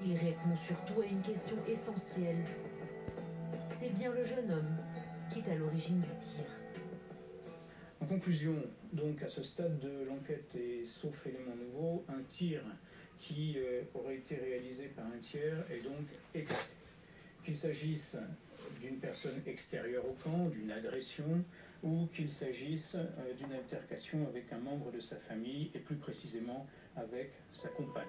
Il répond surtout à une question essentielle. C'est bien le jeune homme qui est à l'origine du tir. En conclusion, donc à ce stade de l'enquête et sauf élément nouveau, un tir qui aurait été réalisé par un tiers est donc écarté. Qu'il s'agisse d'une personne extérieure au camp, d'une agression, ou qu'il s'agisse d'une altercation avec un membre de sa famille, et plus précisément avec sa compagne.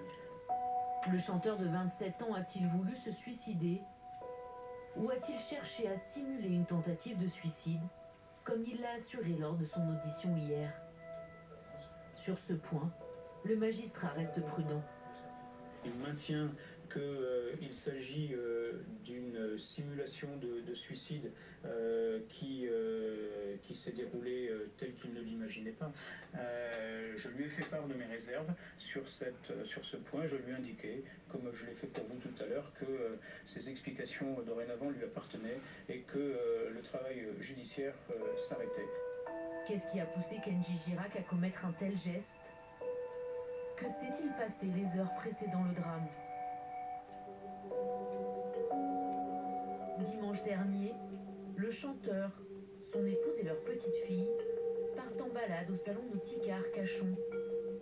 Le chanteur de 27 ans a-t-il voulu se suicider? Ou a-t-il cherché à simuler une tentative de suicide, comme il l'a assuré lors de son audition hier? Sur ce point, le magistrat reste prudent. Il maintient qu'il s'agit d'une simulation de suicide qui s'est déroulée telle qu'il ne l'imaginait pas. Je lui ai fait part de mes réserves sur ce point. Je lui ai indiqué, comme je l'ai fait pour vous tout à l'heure, que ces explications dorénavant lui appartenaient et que le travail judiciaire s'arrêtait. Qu'est-ce qui a poussé Kenji Girac à commettre un tel geste? Que s'est-il passé les heures précédant le drame? Dimanche dernier, le chanteur, son épouse et leur petite fille partent en balade au salon nautique à Arcachon,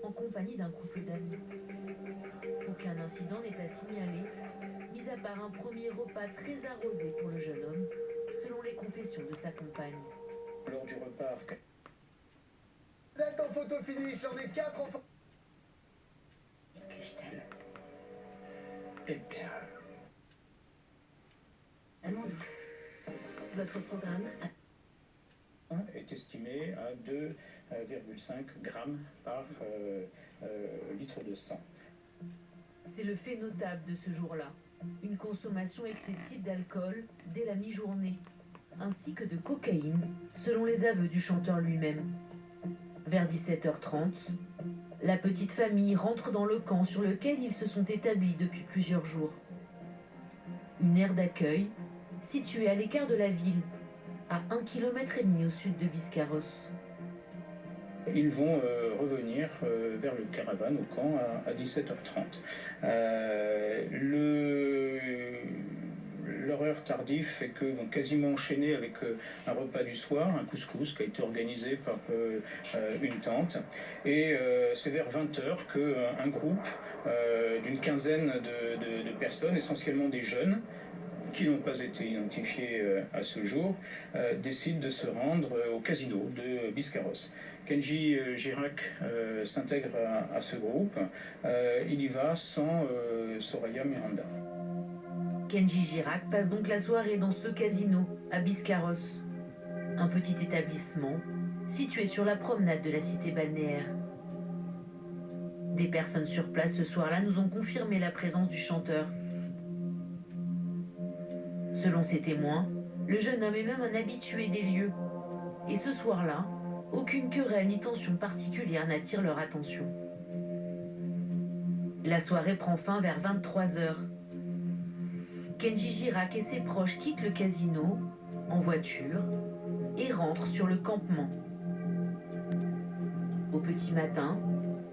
en compagnie d'un couple d'amis. Aucun incident n'est à signaler, mis à part un premier repas très arrosé pour le jeune homme, selon les confessions de sa compagne. Lors du repas, Vous êtes en photo finish, j'en ai 4 en photo. Que je t'aime. Eh bien, Amand douce. Votre programme est estimé à 2,5 grammes par litre de sang. C'est le fait notable de ce jour-là. Une consommation excessive d'alcool dès la mi-journée, ainsi que de cocaïne, selon les aveux du chanteur lui-même. Vers 17h30, la petite famille rentre dans le camp sur lequel ils se sont établis depuis plusieurs jours. Une aire d'accueil, située à l'écart de la ville, à 1,5 km au sud de Biscarrosse. Ils vont revenir vers le caravane au camp à 17h30. L'horaire tardif fait qu'ils vont quasiment enchaîner avec un repas du soir, un couscous qui a été organisé par une tante. Et c'est vers 20h qu'un groupe d'une quinzaine de personnes, essentiellement des jeunes, qui n'ont pas été identifiés à ce jour, décident de se rendre au casino de Biscarrosse. Kenji Girac s'intègre à ce groupe. Il y va sans Soraya Miranda. Kenji Girac passe donc la soirée dans ce casino, à Biscarrosse. Un petit établissement situé sur la promenade de la cité balnéaire. Des personnes sur place ce soir-là nous ont confirmé la présence du chanteur. Selon ces témoins, le jeune homme est même un habitué des lieux. Et ce soir-là, aucune querelle ni tension particulière n'attire leur attention. La soirée prend fin vers 23h. Kenji Girac et ses proches quittent le casino, en voiture, et rentrent sur le campement. Au petit matin,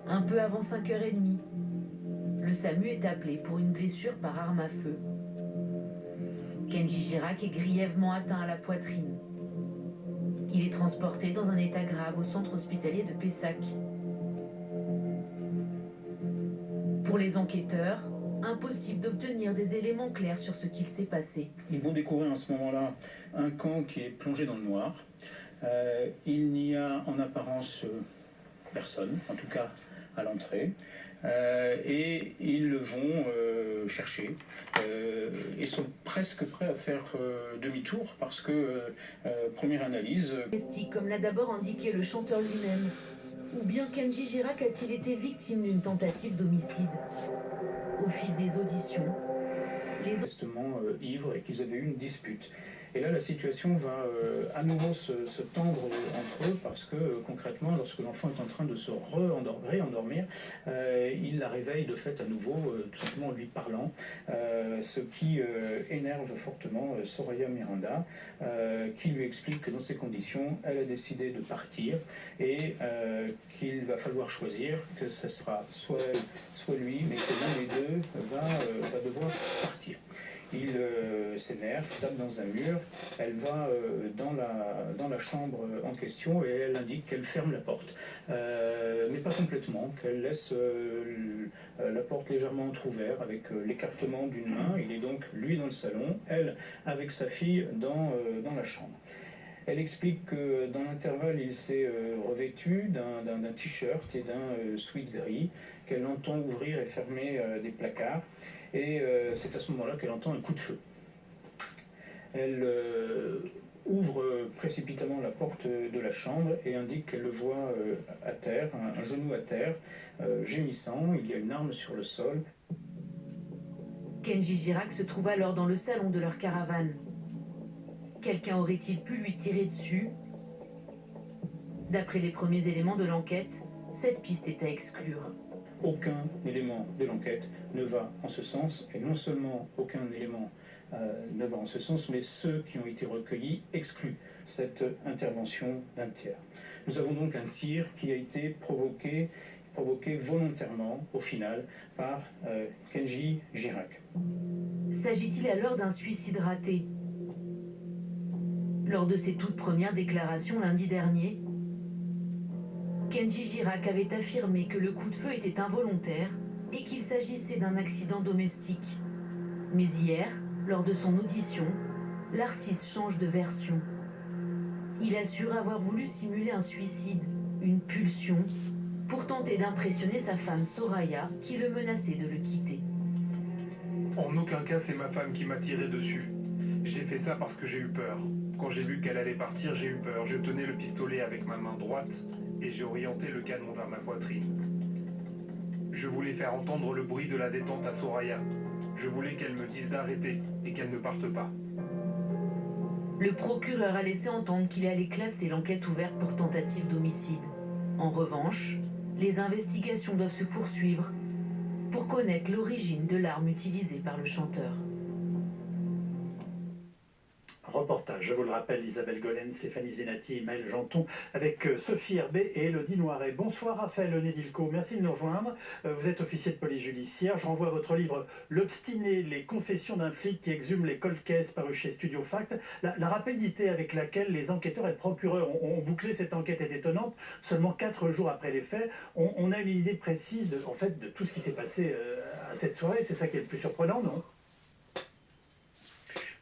un peu avant 5h30, le SAMU est appelé pour une blessure par arme à feu. Kenji Girac est grièvement atteint à la poitrine. Il est transporté dans un état grave au centre hospitalier de Pessac. Pour les enquêteurs, impossible d'obtenir des éléments clairs sur ce qu'il s'est passé. Ils vont découvrir à ce moment-là un camp qui est plongé dans le noir. Il n'y a en apparence personne, en tout cas à l'entrée. Et ils vont chercher et sont presque prêts à faire demi-tour parce que, première analyse... Comme l'a d'abord indiqué le chanteur lui-même, ou bien Kenji Girac a-t-il été victime d'une tentative d'homicide? Au fil des auditions, les Manifestement ivres et qu'ils avaient eu une dispute. Et là, la situation va à nouveau se tendre entre eux parce que concrètement, lorsque l'enfant est en train de se réendormir, il la réveille de fait à nouveau, tout simplement en lui parlant, ce qui énerve fortement Soraya Miranda, qui lui explique que dans ces conditions, elle a décidé de partir et qu'il va falloir choisir, que ce sera soit elle, soit lui, mais que l'un des deux va devoir partir. Il s'énerve, tape dans un mur, elle va dans la chambre en question et elle indique qu'elle ferme la porte. Mais pas complètement, qu'elle laisse la porte légèrement entrouverte avec l'écartement d'une main. Il est donc lui dans le salon, elle avec sa fille dans la chambre. Elle explique que dans l'intervalle, il s'est revêtu d'un t-shirt et d'un sweat gris, qu'elle entend ouvrir et fermer des placards. Et c'est à ce moment-là qu'elle entend un coup de feu. Elle ouvre précipitamment la porte de la chambre et indique qu'elle le voit à terre, un genou à terre, gémissant. Il y a une arme sur le sol. Kenji Girac se trouve alors dans le salon de leur caravane. Quelqu'un aurait-il pu lui tirer dessus? D'après les premiers éléments de l'enquête, cette piste est à exclure. Aucun élément de l'enquête ne va en ce sens, et non seulement aucun élément ne va en ce sens, mais ceux qui ont été recueillis excluent cette intervention d'un tiers. Nous avons donc un tir qui a été provoqué volontairement, au final, par Kenji Girac. S'agit-il alors d'un suicide raté? Lors de ses toutes premières déclarations lundi dernier, Kenji Girac avait affirmé que le coup de feu était involontaire et qu'il s'agissait d'un accident domestique. Mais hier, lors de son audition, l'artiste change de version. Il assure avoir voulu simuler un suicide, une pulsion, pour tenter d'impressionner sa femme Soraya, qui le menaçait de le quitter. En aucun cas, c'est ma femme qui m'a tiré dessus. J'ai fait ça parce que j'ai eu peur. Quand j'ai vu qu'elle allait partir, j'ai eu peur. Je tenais le pistolet avec ma main droite et j'ai orienté le canon vers ma poitrine. Je voulais faire entendre le bruit de la détente à Soraya. Je voulais qu'elle me dise d'arrêter et qu'elle ne parte pas. Le procureur a laissé entendre qu'il allait classer l'enquête ouverte pour tentative d'homicide. En revanche, les investigations doivent se poursuivre pour connaître l'origine de l'arme utilisée par le chanteur. Reportage, je vous le rappelle, Isabelle Golen, Stéphanie Zenati, Maël Janton, avec Sophie Herbet et Elodie Noiret. Bonsoir Raphaël Onedilco, merci de nous rejoindre. Vous êtes officier de police judiciaire. Je renvoie à votre livre L'Obstiné, les confessions d'un flic qui exhume les cold cases paru chez Studio Fact. La rapidité avec laquelle les enquêteurs et le procureur ont bouclé cette enquête est étonnante. Seulement 4 jours après les faits, on a une idée précise en fait, de tout ce qui s'est passé à cette soirée. C'est ça qui est le plus surprenant, non ?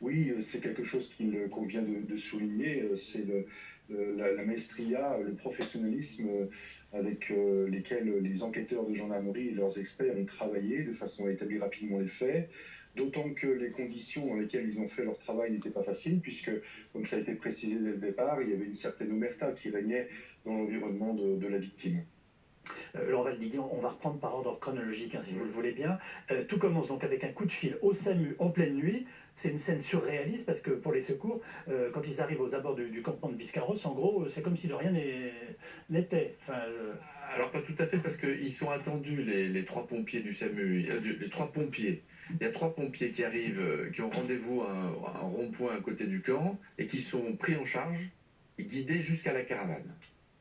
Oui, c'est quelque chose qu'il convient de souligner, c'est la maestria, le professionnalisme avec lesquels les enquêteurs de gendarmerie et leurs experts ont travaillé de façon à établir rapidement les faits, d'autant que les conditions dans lesquelles ils ont fait leur travail n'étaient pas faciles, puisque, comme ça a été précisé dès le départ, il y avait une certaine omerta qui régnait dans l'environnement de la victime. On va le dire, on va reprendre par ordre chronologique, si vous le voulez bien. Tout commence donc avec un coup de fil au SAMU en pleine nuit. C'est une scène surréaliste parce que pour les secours, quand ils arrivent aux abords du campement de Biscarrosse, en gros, c'est comme si de rien n'était. Alors pas tout à fait, parce qu'ils sont attendus, les 3 pompiers du SAMU, les 3 pompiers. Il y a 3 pompiers qui arrivent, qui ont rendez-vous à un rond-point à côté du camp et qui sont pris en charge et guidés jusqu'à la caravane.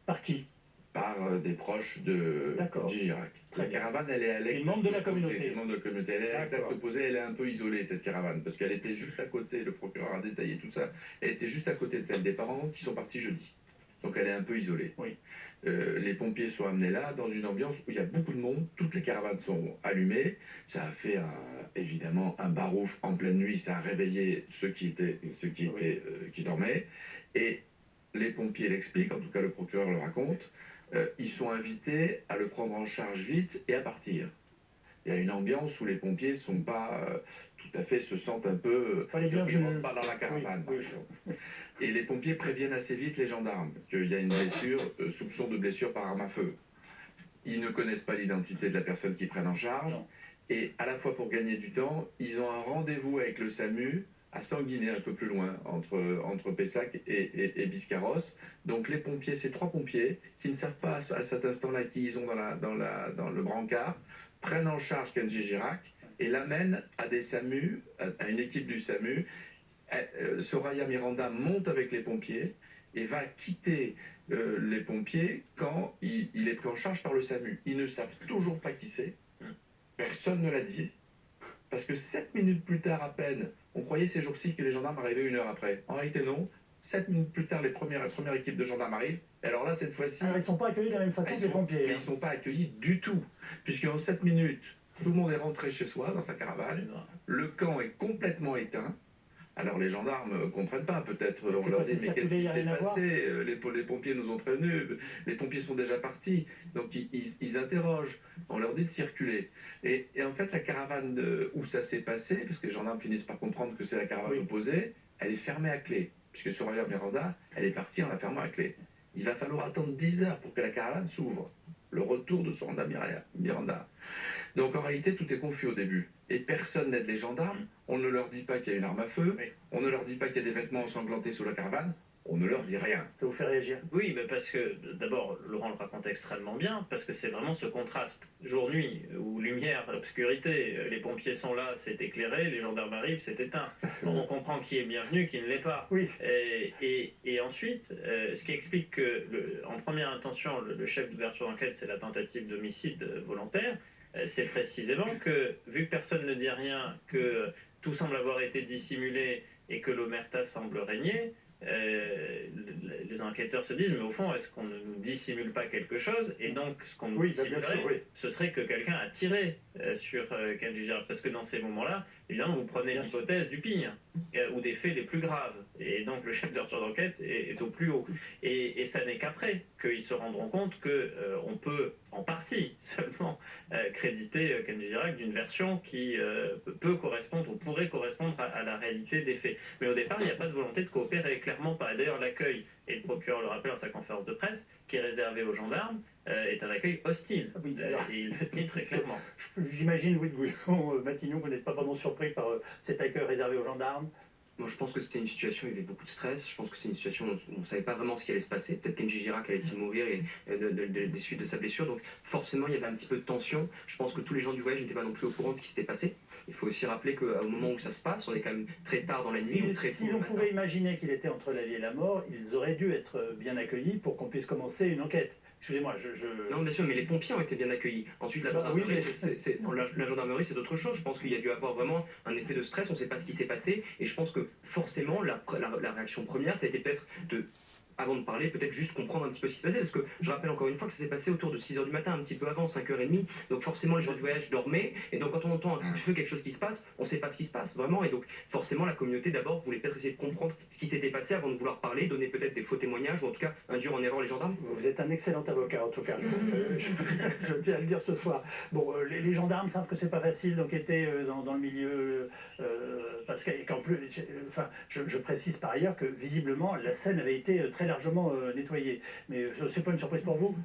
Par qui ? Par des proches de Girac. La caravane, elle est à l'exact membre de la communauté. Elle est à l'exact opposé, elle est un peu isolée, cette caravane, parce qu'elle était juste à côté, le procureur a détaillé tout ça, elle était juste à côté de celle des parents qui sont partis jeudi. Donc elle est un peu isolée. Oui. Les pompiers sont amenés là, dans une ambiance où il y a beaucoup de monde, toutes les caravanes sont allumées, ça a fait évidemment un barouf en pleine nuit, ça a réveillé ceux qui dormaient, et les pompiers l'expliquent, en tout cas le procureur le raconte, ils sont invités à le prendre en charge vite et à partir. Il y a une ambiance où les pompiers sont pas tout à fait, se sentent un peu... Ils ne rentrent pas dans la caravane, par exemple. Et les pompiers préviennent assez vite les gendarmes qu'il y a une blessure, soupçon de blessure par arme à feu. Ils ne connaissent pas l'identité de la personne qu'ils prennent en charge. Et à la fois pour gagner du temps, ils ont un rendez-vous avec le SAMU à Sanguinet, un peu plus loin, entre Pessac et Biscarrosse. Donc les pompiers, ces 3 pompiers, qui ne savent pas à cet instant-là qui ils ont dans le brancard, prennent en charge Kenji Girac et l'amènent à des SAMU, à une équipe du SAMU. Soraya Miranda monte avec les pompiers et va quitter les pompiers quand il est pris en charge par le SAMU. Ils ne savent toujours pas qui c'est. Personne ne l'a dit. Parce que 7 minutes plus tard à peine, on croyait ces jours-ci que les gendarmes arrivaient 1 heure après. En réalité, non. 7 minutes plus tard, les premières équipes de gendarmes arrivent. Et alors là, cette fois-ci... Alors, ils ne sont pas accueillis de la même façon que les pompiers. Mais ils ne sont pas accueillis du tout. Puisqu'en 7 minutes, tout le monde est rentré chez soi, dans sa caravane. Le camp est complètement éteint. Alors les gendarmes ne comprennent pas, peut-être on leur dit mais qu'est-ce qui s'est passé, les pompiers nous ont prévenus, les pompiers sont déjà partis, donc ils interrogent, on leur dit de circuler. Et en fait la caravane où ça s'est passé, parce que les gendarmes finissent par comprendre que c'est la caravane opposée, elle est fermée à clé, puisque Soraya Miranda, elle est partie en la fermant à clé. Il va falloir attendre 10 heures pour que la caravane s'ouvre, le retour de Soraya Miranda. Donc en réalité tout est confus au début. Et personne n'aide les gendarmes, on ne leur dit pas qu'il y a une arme à feu, on ne leur dit pas qu'il y a des vêtements ensanglantés sous la caravane, on ne leur dit rien. Ça vous fait réagir? Oui, mais parce que d'abord, Laurent le raconte extrêmement bien, parce que c'est vraiment ce contraste. Jour-nuit, ou lumière, obscurité, les pompiers sont là, c'est éclairé, les gendarmes arrivent, c'est éteint. On comprend qui est bienvenu, qui ne l'est pas. Oui. Et ensuite, ce qui explique que, en première intention, le chef d'ouverture d'enquête, c'est la tentative d'homicide volontaire. C'est précisément que, vu que personne ne dit rien, que tout semble avoir été dissimulé et que l'omerta semble régner, les enquêteurs se disent mais au fond est-ce qu'on ne nous dissimule pas quelque chose, et donc ce qu'on nous dissimulerait ce serait que quelqu'un a tiré sur Kenji Girac, parce que dans ces moments-là évidemment vous prenez l'hypothèse du pire ou des faits les plus graves, et donc le chef d'ouverture d'enquête est au plus haut, et ça n'est qu'après qu'ils se rendront compte que on peut en partie seulement créditer Kenji Girac d'une version qui peut correspondre ou pourrait correspondre à la réalité des faits, mais au départ il n'y a pas de volonté de coopérer, clairement pas. D'ailleurs l'accueil, et le procureur le rappelle dans sa conférence de presse, qui est réservé aux gendarmes, est un accueil hostile. Oui, alors, et il le dit très clairement. J'imagine, Louis de Bouillon, Matignon, vous n'êtes pas vraiment surpris par cet accueil réservé aux gendarmes. Moi, je pense que c'était une situation où il y avait beaucoup de stress. Je pense que c'est une situation où on ne savait pas vraiment ce qui allait se passer. Peut-être Kenji Girac allait-il mourir des suites de sa blessure. Donc, forcément, il y avait un petit peu de tension. Je pense que tous les gens du voyage n'étaient pas non plus au courant de ce qui s'était passé. Il faut aussi rappeler qu'au moment où ça se passe, on est quand même très tard dans la nuit. Si l'on pouvait imaginer qu'il était entre la vie et la mort, ils auraient dû être bien accueillis pour qu'on puisse commencer une enquête. Excusez-moi, Non, bien sûr, mais les pompiers ont été bien accueillis. Ensuite, la gendarmerie, la gendarmerie, c'est autre chose. Je pense qu'il y a dû avoir vraiment un effet de stress, on ne sait pas ce qui s'est passé. Et je pense que forcément, la réaction première, ça a été peut-être avant de parler, peut-être juste comprendre un petit peu ce qui se passait, parce que je rappelle encore une fois que ça s'est passé autour de 6h du matin, un petit peu avant, 5h30, donc forcément les gens du voyage dormaient, et donc quand on entend un coup de feu, quelque chose qui se passe, on ne sait pas ce qui se passe, vraiment, et donc forcément la communauté d'abord voulait peut-être essayer de comprendre ce qui s'était passé avant de vouloir parler, donner peut-être des faux témoignages, ou en tout cas induire en erreur les gendarmes. Vous êtes un excellent avocat en tout cas, je tiens à le dire ce soir. Bon, les gendarmes savent que c'est pas facile d'enquêter dans le milieu, parce qu'en plus, enfin, je précise par ailleurs que visiblement la scène avait été très largement nettoyée. Mais c'est pas une surprise pour vous?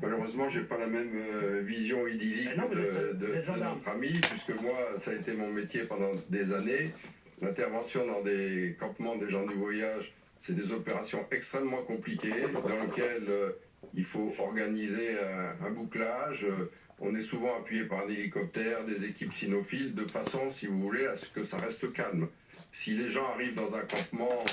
Malheureusement, j'ai pas la même vision idyllique de notre ami, puisque moi, ça a été mon métier pendant des années. L'intervention dans des campements des gens du voyage, c'est des opérations extrêmement compliquées dans lesquelles il faut organiser un bouclage. On est souvent appuyé par un hélicoptère, des équipes cynophiles, de façon, si vous voulez, à ce que ça reste calme. Si les gens arrivent dans un campement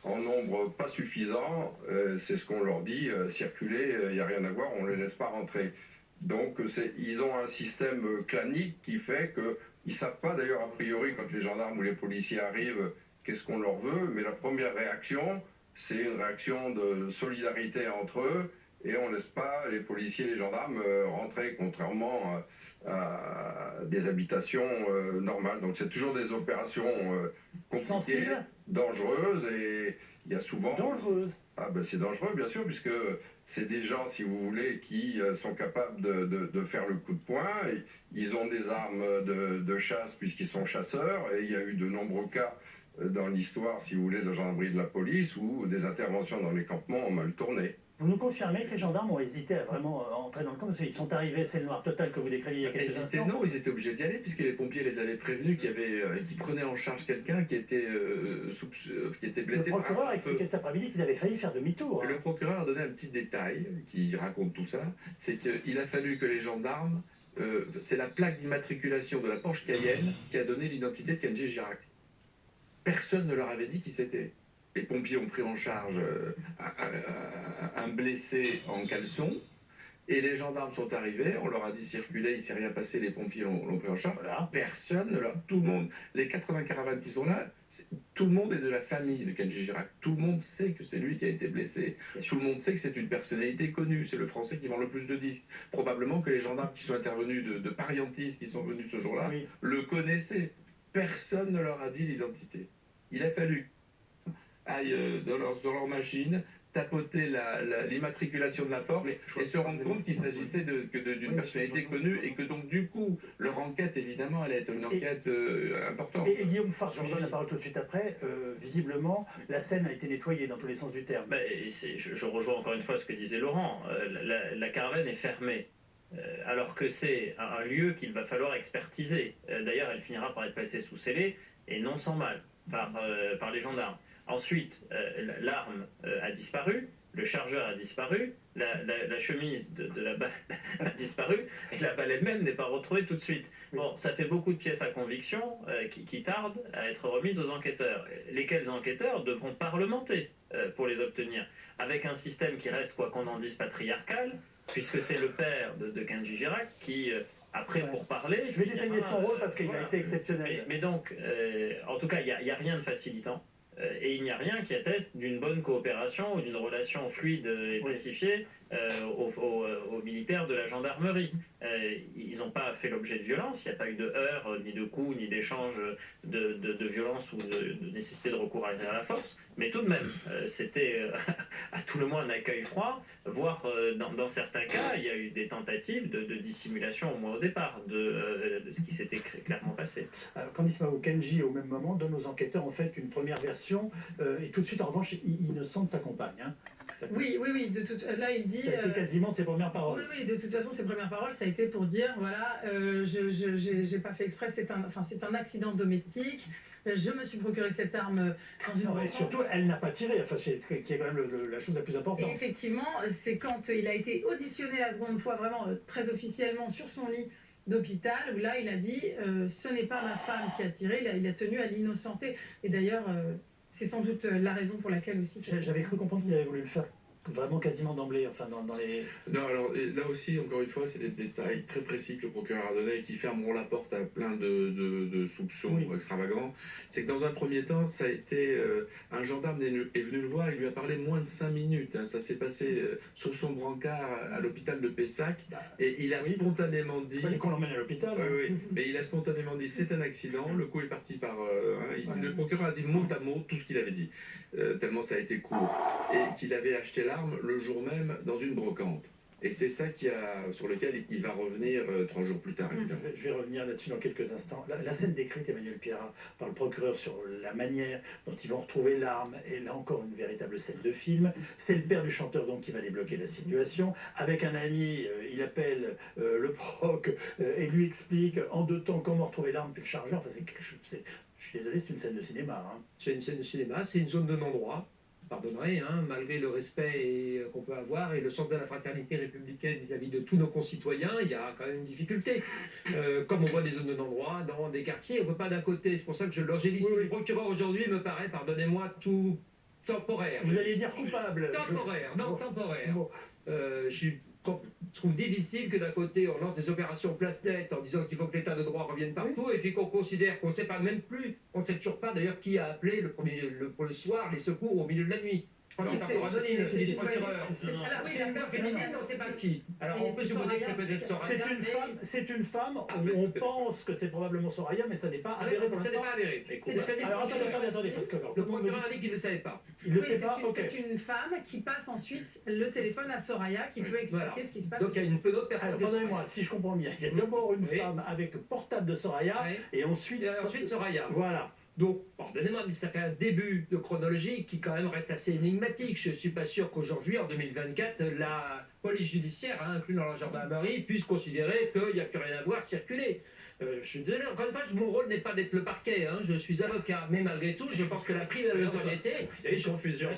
en nombre pas suffisant, c'est ce qu'on leur dit, circuler, il n'y a rien à voir, on ne les laisse pas rentrer. Donc ils ont un système clanique qui fait qu'ils ne savent pas d'ailleurs a priori quand les gendarmes ou les policiers arrivent qu'est-ce qu'on leur veut, mais la première réaction, c'est une réaction de solidarité entre eux, et on ne laisse pas les policiers et les gendarmes rentrer, contrairement à des habitations normales. Donc c'est toujours des opérations compliquées, dangereuses, et il y a souvent... Dangereuses? Ah ben c'est dangereux bien sûr, puisque c'est des gens, si vous voulez, qui sont capables de faire le coup de poing. Et ils ont des armes de chasse puisqu'ils sont chasseurs, et il y a eu de nombreux cas dans l'histoire, si vous voulez, de la gendarmerie et de la police où des interventions dans les campements ont mal tourné. Vous nous confirmez que les gendarmes ont hésité à vraiment entrer dans le camp parce qu'ils sont arrivés, c'est le noir total que vous décriviez il y a quelques instants. Non, ils étaient obligés d'y aller puisque les pompiers les avaient prévenus qu'ils prenaient en charge quelqu'un qui était blessé. Le procureur a expliqué cet après-midi qu'ils avaient failli faire demi-tour. Le procureur a donné un petit détail qui raconte tout ça, c'est qu'il a fallu que les gendarmes, c'est la plaque d'immatriculation de la Porsche Cayenne qui a donné l'identité de Kenji Girac. Personne ne leur avait dit qui c'était. Les pompiers ont pris en charge un blessé en caleçon. Et les gendarmes sont arrivés, on leur a dit circuler, il ne s'est rien passé, les pompiers l'ont pris en charge. Voilà. Personne, tout le monde, les 80 caravanes qui sont là, tout le monde est de la famille de Kenji Girac. Tout le monde sait que c'est lui qui a été blessé. Tout le monde sait que c'est une personnalité connue. C'est le Français qui vend le plus de disques. Probablement que les gendarmes qui sont intervenus de Pariantis, qui sont venus ce jour-là, le connaissaient. Personne ne leur a dit l'identité. Il a fallu aillent sur leur machine, tapoter l'immatriculation de la porte et se rendre compte qu'il s'agissait d'une personnalité connue et que donc du coup leur enquête évidemment allait être une enquête importante. Et Guillaume Fard, je vous donne la parole tout de suite après, visiblement la scène a été nettoyée dans tous les sens du terme. Je rejoins encore une fois ce que disait Laurent, la caravane est fermée. Alors que c'est un lieu qu'il va falloir expertiser. D'ailleurs, elle finira par être placée sous scellé et non sans mal par les gendarmes. Ensuite, l'arme a disparu, le chargeur a disparu, la chemise de la balle a disparu et la balle elle-même n'est pas retrouvée tout de suite. Bon, ça fait beaucoup de pièces à conviction qui tardent à être remises aux enquêteurs. Lesquels enquêteurs devront parlementer pour les obtenir, avec un système qui reste, quoi qu'on en dise, patriarcal, puisque c'est le père de Kenji Girac qui... Après, pour parler... Je vais détailler son rôle parce qu'il a été exceptionnel. Mais donc, en tout cas, il n'y a rien de facilitant. Et il n'y a rien qui atteste d'une bonne coopération ou d'une relation fluide et pacifiée aux militaires de la gendarmerie. Ils n'ont pas fait l'objet de violence, il n'y a pas eu de heurts, ni de coups, ni d'échanges de violence ou de nécessité de recours à la force, mais tout de même, c'était à tout le moins un accueil froid, voire dans certains cas, il y a eu des tentatives de dissimulation, au moins au départ, de ce qui s'était clairement passé. Alors, Candice Mahou, Kenji, au même moment, donne aux enquêteurs en fait une première version, et tout de suite, en revanche, innocente sa compagne. Hein. Oui, là il dit... C'était quasiment ses premières paroles. Oui, de toute façon, ses premières paroles, ça a été pour dire, voilà, j'ai pas fait exprès, c'est un accident domestique, je me suis procuré cette arme dans une rencontre. Et surtout, elle n'a pas tiré, enfin, c'est ce qui est quand même la chose la plus importante. Et effectivement, c'est quand il a été auditionné la seconde fois, vraiment très officiellement, sur son lit d'hôpital, où là, il a dit, ce n'est pas ma femme qui a tiré, il a tenu à l'innocenter. Et d'ailleurs... c'est sans doute la raison pour laquelle aussi... J'avais cru comprendre qu'il avait voulu le faire vraiment quasiment d'emblée, enfin dans les... Non, alors là aussi, encore une fois, c'est des détails très précis que le procureur a donnés et qui fermeront la porte à plein de soupçons extravagants. C'est que dans un premier temps, ça a été... un gendarme est venu le voir, il lui a parlé moins de 5 minutes. Hein, ça s'est passé sur son brancard à l'hôpital de Pessac et il a spontanément dit... Il fallait qu'on l'emmène à l'hôpital. Oui, mais il a spontanément dit c'est un accident, le coup est parti par... Le procureur a dit mot à mot tout ce qu'il avait dit, tellement ça a été court. Et qu'il avait acheté l'arme le jour même dans une brocante. Et c'est ça sur lequel il va revenir 3 jours plus tard. Je vais revenir là-dessus dans quelques instants. La scène décrite, Emmanuel Pierrat, par le procureur sur la manière dont ils vont retrouver l'arme, est là encore une véritable scène de film. C'est le père du chanteur donc qui va débloquer la situation. Avec un ami, il appelle le proc et lui explique en 2 temps comment retrouver l'arme puis le chargeur. Enfin, je suis désolé, c'est une scène de cinéma. Hein. C'est une scène de cinéma, c'est une zone de non-droit. Pardonnerai, hein, malgré le respect qu'on peut avoir et le sens de la fraternité républicaine vis-à-vis de tous nos concitoyens, il y a quand même une difficulté. Comme on voit des zones de non-droit dans des quartiers, on ne peut pas d'un côté, c'est pour ça que l'angélisme du procureur aujourd'hui me paraît, pardonnez-moi, tout temporaire. Vous allez dire coupable. Temporaire, non, temporaire. Je trouve difficile que d'un côté on lance des opérations place-nette en disant qu'il faut que l'état de droit revienne partout et puis qu'on considère qu'on ne sait pas même plus, on ne sait toujours pas d'ailleurs qui a appelé le soir les secours au milieu de la nuit. C'est le procureur. On ne sait pas qui. Alors on peut supposer que c'est peut-être Soraya. C'est une femme, on pense que c'est probablement Soraya, mais ça n'est pas avéré pour l'instant. Ça n'est pas avéré. Alors attendez, parce que... Le procureur a dit qu'il ne le savait pas. Il ne le sait pas, ok. C'est une femme qui passe ensuite le téléphone à Soraya, qui peut expliquer ce qui se passe. Donc il y a une peu d'autres personnes. Alors pardonnez-moi, si je comprends bien, il y a d'abord une femme avec le portable de Soraya, et ensuite Soraya. Voilà. Donc, pardonnez-moi, mais ça fait un début de chronologie qui quand même reste assez énigmatique. Je ne suis pas sûr qu'aujourd'hui, en 2024, la police judiciaire, inclus dans la gendarmerie, puisse considérer qu'il n'y a plus rien à voir circuler. Je suis désolé, encore une fois, mon rôle n'est pas d'être le parquet, je suis avocat. Mais malgré tout, je pense que la prime à la notoriété... Il y a une confusion.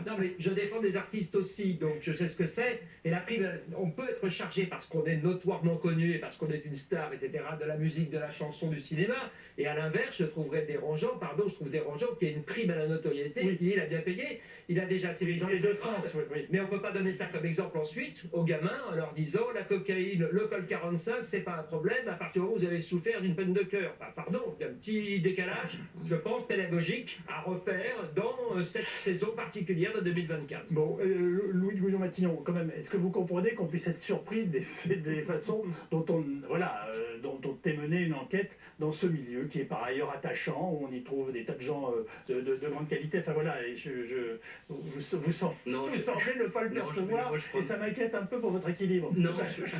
Non, mais je défends des artistes aussi, donc je sais ce que c'est. Et la prime, on peut être chargé parce qu'on est notoirement connu et parce qu'on est une star, etc., de la musique, de la chanson, du cinéma. Et à l'inverse, je trouve dérangeant qu'il y ait une prime à la notoriété. Oui. Il a bien payé, il a déjà sévi. Dans les deux sens, oui. Mais on ne peut pas donner ça comme exemple ensuite aux gamins en leur disant la cocaïne, le col 45, c'est pas un problème à partir du moment où vous avez souffert d'une peine de cœur. Enfin, pardon, il y a un petit décalage, je pense, pédagogique à refaire dans cette saison particulière de 2024. Bon, Louis de Gouillon-Matignon, quand même, est-ce que vous comprenez qu'on puisse être surpris des façons dont dont est menée une enquête dans ce milieu qui est par ailleurs attachant, où on y trouve des tas de gens de grande qualité. Enfin voilà, et vous semblez ne pas le percevoir, et ça m'inquiète un peu pour votre équilibre. Non, je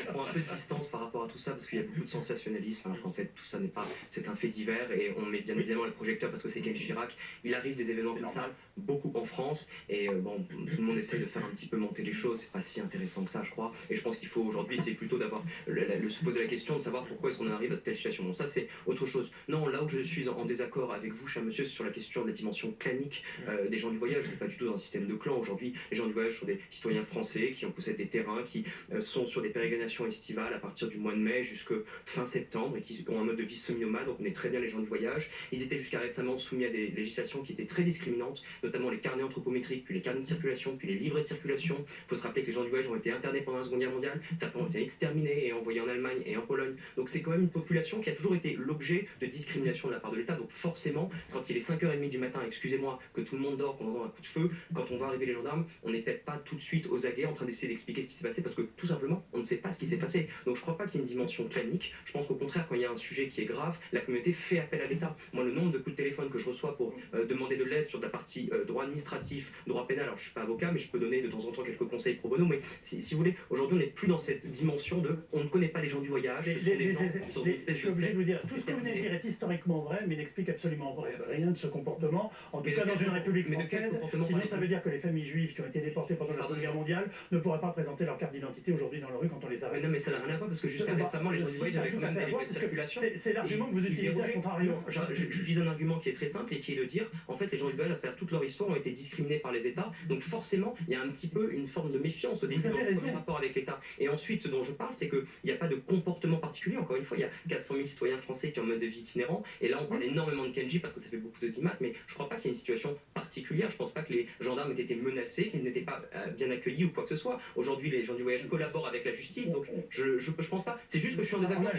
prends un peu de distance par rapport à tout ça, parce qu'il y a beaucoup de sensationnalisme, alors qu'en fait tout ça n'est pas, c'est un fait divers, et on met bien évidemment les projecteurs parce que c'est Kenji Girac. Il arrive des événements comme ça, beaucoup en France, et bon, tout le monde essaye de faire un petit peu monter les choses, c'est pas si intéressant que ça, je crois, et je pense qu'il faut aujourd'hui essayer plutôt d'avoir se poser la question de savoir pourquoi est-ce qu'on en arrive à telle situation. Bon, ça c'est autre chose. Non, là où je suis en désaccord avec vous, cher monsieur, c'est sur la question de la dimension clanique des gens du voyage. On n'est pas du tout dans un système de clan aujourd'hui. Les gens du voyage sont des citoyens français qui possèdent des terrains, qui sont sur des pérégrinations estivales à partir du mois de mai jusqu'à fin septembre et qui ont un mode de vie semi-nomade. Donc on est très bien les gens du voyage. Ils étaient jusqu'à récemment soumis à des législations qui étaient très discriminantes, notamment les carnets anthropométriques, puis les carnets de circulation, puis les livrets de circulation. Il faut se rappeler que les gens du voyage ont été internés pendant la Seconde Guerre mondiale. Certains ont été exterminés et envoyés en Allemagne et en Pologne. Donc c'est quand même une population qui a toujours été l'objet de discrimination de la part de l'État. Donc forcément, quand il est 5h30 du matin, excusez-moi, que tout le monde dort, qu'on entend un coup de feu, quand on va arriver les gendarmes, on n'est peut-être pas tout de suite aux aguets en train d'essayer d'expliquer ce qui s'est passé parce que tout simplement, on ne sait pas ce qui s'est passé. Donc je crois pas qu'il y ait une dimension clanique. Je pense qu'au contraire, quand il y a un sujet qui est grave, la communauté fait appel à l'État. Moi, le nombre de coups de téléphone que je reçois pour demander de l'aide sur la partie droit administratif, droit pénal, alors je suis pas avocat, mais je peux donner de temps en temps quelques conseils pro bono, mais si vous voulez, aujourd'hui on n'est plus dans cette dimension de on ne connaît pas les gens du voyage, ce sont des gens qui sont une espèce je suis obligé de vous dire, tout ce que vous venez de dire est historiquement vrai, mais n'explique absolument rien de ce comportement, en tout cas dans une république française. Sinon ça veut dire que les familles juives qui ont été déportées pendant la Seconde Guerre mondiale ne pourraient pas présenter leur carte d'identité aujourd'hui dans la rue quand on les arrête. Mais non, mais ça n'a rien à voir parce que jusqu'à récemment les gens du voyage avaient quand même des livrets de circulation. C'est l'argument que vous utilisez à contrario. J'utilise un argument qui est très simple et qui est de dire en fait les gens du voyage à travers toute leur histoire ont été discriminés par les États, donc forcément il y a un petit peu une forme de méfiance au début dans le premier rapport avec l'État. Et ensuite ce dont je parle c'est qu'il n'y a pas de comportement particulier, encore une fois il y a 400 000 citoyens français qui ont un mode de vie itinérant, et là on parle énormément de Kenji parce que ça fait beaucoup d'audimat, mais je crois pas qu'il y ait une situation particulière, je pense pas que les gendarmes aient été menacés, qu'ils n'étaient pas bien accueillis ou quoi que ce soit. Aujourd'hui les gens du voyage collaborent avec la justice, donc je pense pas, c'est juste que je suis en désaccord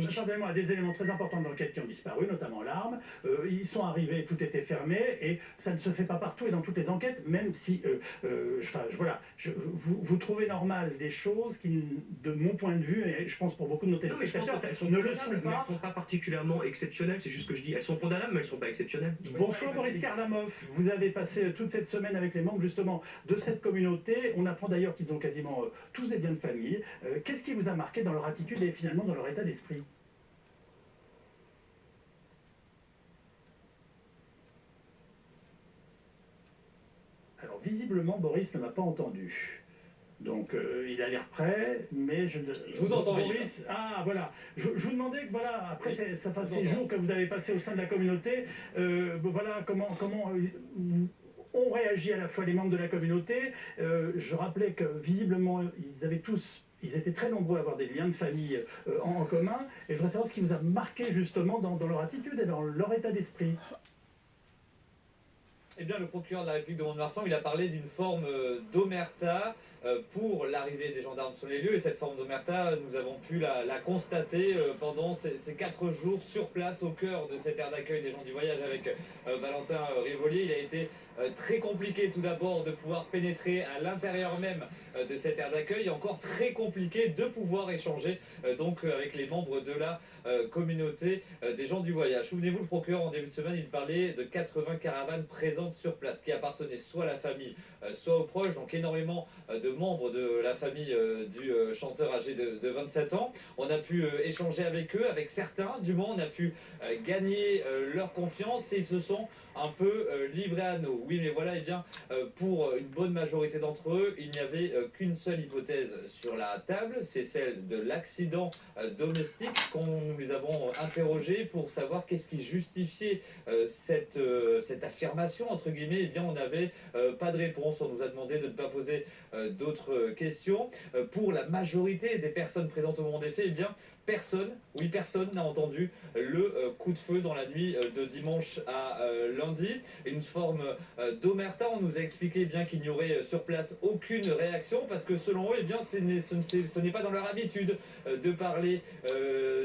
sur des éléments très importants dans l'enquête qui ont disparu, notamment l'arme. Ils sont arrivés, tout était fermé, et ça ne se fait pas partout et dans toutes les enquêtes, même si voilà, vous trouvez normal des choses qui, de mon point de vue, et je pense pour beaucoup de nos téléspectateurs, ne le sont pas. Elles sont pas particulièrement exceptionnelles, c'est juste que je dis, elles sont condamnables, mais elles sont pas exceptionnelles. Bonsoir Boris Karlamov, vous avez passé toute cette semaine avec les membres justement de cette communauté. On apprend d'ailleurs qu'ils ont quasiment tous des biens de famille. Qu'est-ce qui vous a marqué dans leur attitude et finalement dans leur état d'esprit ? Alors visiblement Boris ne m'a pas entendu. Donc il a l'air prêt, mais je vous entends. Boris, ah voilà, je vous demandais que voilà, après ces jours que vous avez passés au sein de la communauté, voilà comment ont réagi à la fois les membres de la communauté. Je rappelais que visiblement ils étaient très nombreux à avoir des liens de famille en commun, et je voudrais savoir ce qui vous a marqué justement dans leur attitude et dans leur état d'esprit. Eh bien, le procureur de la République de Mont-de-Marsan, il a parlé d'une forme d'omerta pour l'arrivée des gendarmes sur les lieux. Et cette forme d'omerta, nous avons pu la constater pendant ces 4 jours sur place, au cœur de cette aire d'accueil des gens du voyage avec Valentin Rivolier. Il a été très compliqué tout d'abord de pouvoir pénétrer à l'intérieur même de cette aire d'accueil. Et encore très compliqué de pouvoir échanger donc avec les membres de la communauté des gens du voyage. Souvenez-vous, le procureur en début de semaine, il parlait de 80 caravanes présentes présentes sur place, qui appartenaient soit à la famille, soit aux proches, donc énormément de membres de la famille du chanteur âgé de 27 ans. On a pu échanger avec eux, avec certains, du moins on a pu gagner leur confiance et ils se sont un peu livrés à nous. Oui, mais voilà, eh bien, pour une bonne majorité d'entre eux, il n'y avait qu'une seule hypothèse sur la table, c'est celle de l'accident domestique. Quand nous les avons interrogés pour savoir qu'est-ce qui justifiait cette affirmation, entre guillemets, eh bien, on n'avait pas de réponse. On nous a demandé de ne pas poser d'autres questions. Pour la majorité des personnes présentes au moment des faits, eh bien, personne n'a entendu le coup de feu dans la nuit de dimanche à lundi. Une forme d'omerta. On nous a expliqué bien qu'il n'y aurait sur place aucune réaction parce que selon eux, eh bien, ce n'est pas dans leur habitude de parler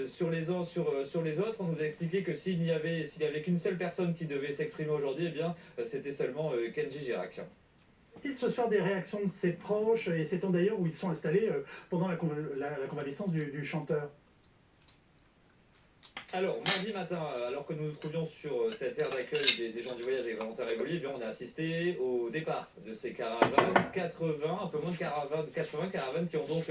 sur les uns sur les autres. On nous a expliqué que s'il n'y avait qu'une seule personne qui devait s'exprimer aujourd'hui, eh bien, c'était seulement Kenji Girac. Il ce soir des réactions de ses proches et c'est d'ailleurs où ils sont installés pendant la convalescence du chanteur? Alors, mardi matin, alors que nous nous trouvions sur cette aire d'accueil des gens du voyage et volontaires évolués, eh bien, on a assisté au départ de ces caravanes, un peu moins de 80 caravanes qui ont donc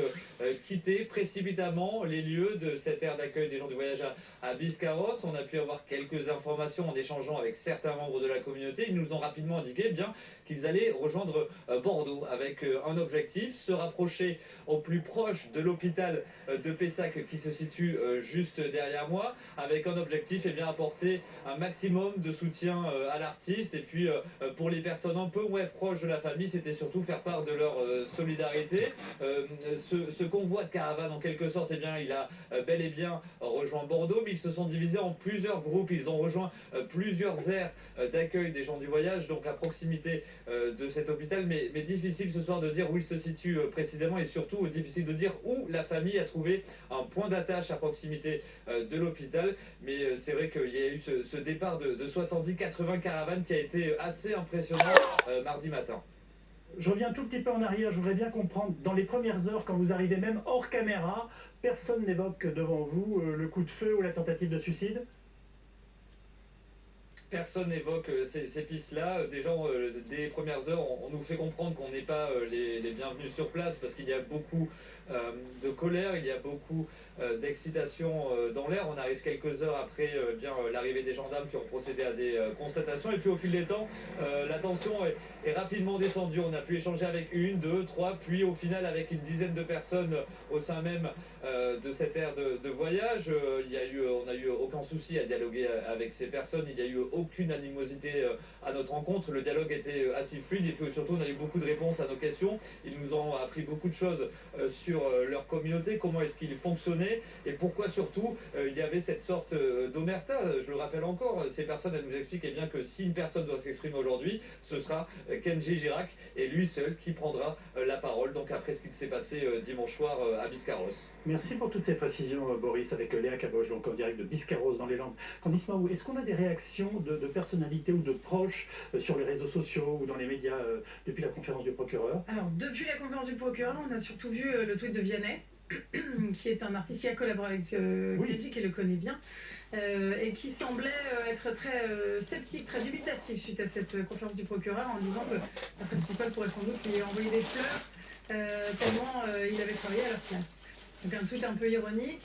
quitté précipitamment les lieux de cette aire d'accueil des gens du voyage à Biscarrosse. On a pu avoir quelques informations en échangeant avec certains membres de la communauté. Ils nous ont rapidement indiqué eh bien qu'ils allaient rejoindre Bordeaux avec un objectif, se rapprocher au plus proche de l'hôpital de Pessac qui se situe juste derrière moi, avec un objectif, eh bien, apporter un maximum de soutien à l'artiste. Et puis, pour les personnes un peu proches de la famille, c'était surtout faire part de leur solidarité. Ce convoi de caravane, en quelque sorte, eh bien, il a bel et bien rejoint Bordeaux, mais ils se sont divisés en plusieurs groupes. Ils ont rejoint plusieurs aires d'accueil des gens du voyage, donc à proximité de cet hôpital. Mais difficile ce soir de dire où il se situe précisément et surtout difficile de dire où la famille a trouvé un point d'attache à proximité de l'hôpital. Mais c'est vrai qu'il y a eu ce départ de 70-80 caravanes qui a été assez impressionnant mardi matin. Je reviens un tout petit peu en arrière, je voudrais bien comprendre, dans les premières heures, quand vous arrivez même hors caméra, personne n'évoque devant vous le coup de feu ou la tentative de suicide? Personne n'évoque ces pistes-là. Déjà, dès les premières heures, on nous fait comprendre qu'on n'est pas les bienvenus sur place parce qu'il y a beaucoup de colère, il y a beaucoup d'excitation dans l'air. On arrive quelques heures après l'arrivée des gendarmes qui ont procédé à des constatations. Et puis au fil des temps, la tension est rapidement descendue. On a pu échanger avec 1, 2, 3, puis au final avec une dizaine de personnes au sein même de cette aire de voyage. On n'a eu aucun souci à dialoguer avec ces personnes. Il n'y a eu aucune animosité à notre rencontre. Le dialogue était assez fluide et puis surtout on a eu beaucoup de réponses à nos questions. Ils nous ont appris beaucoup de choses sur leur communauté, comment est-ce qu'ils fonctionnaient et pourquoi surtout il y avait cette sorte d'omerta. Je le rappelle encore, ces personnes elles nous expliquent eh bien, que si une personne doit s'exprimer aujourd'hui, ce sera Kenji Girac et lui seul qui prendra la parole. Donc après ce qu'il s'est passé dimanche soir à Biscarrosse. Merci pour toutes ces précisions Boris, avec Léa Caboche, donc en direct de Biscarrosse dans les Landes. Candice Mahou, est-ce qu'on a des réactions de personnalités ou de proches sur les réseaux sociaux ou dans les médias depuis la conférence du procureur? Alors depuis la conférence du procureur, on a surtout vu le tweet de Vianney, qui est un artiste qui a collaboré avec Kenji, qui le connaît bien, et qui semblait être très sceptique, très dubitatif suite à cette conférence du procureur, en disant que la presse people pourrait sans doute lui envoyer des fleurs tellement il avait travaillé à leur place. Donc un tweet un peu ironique,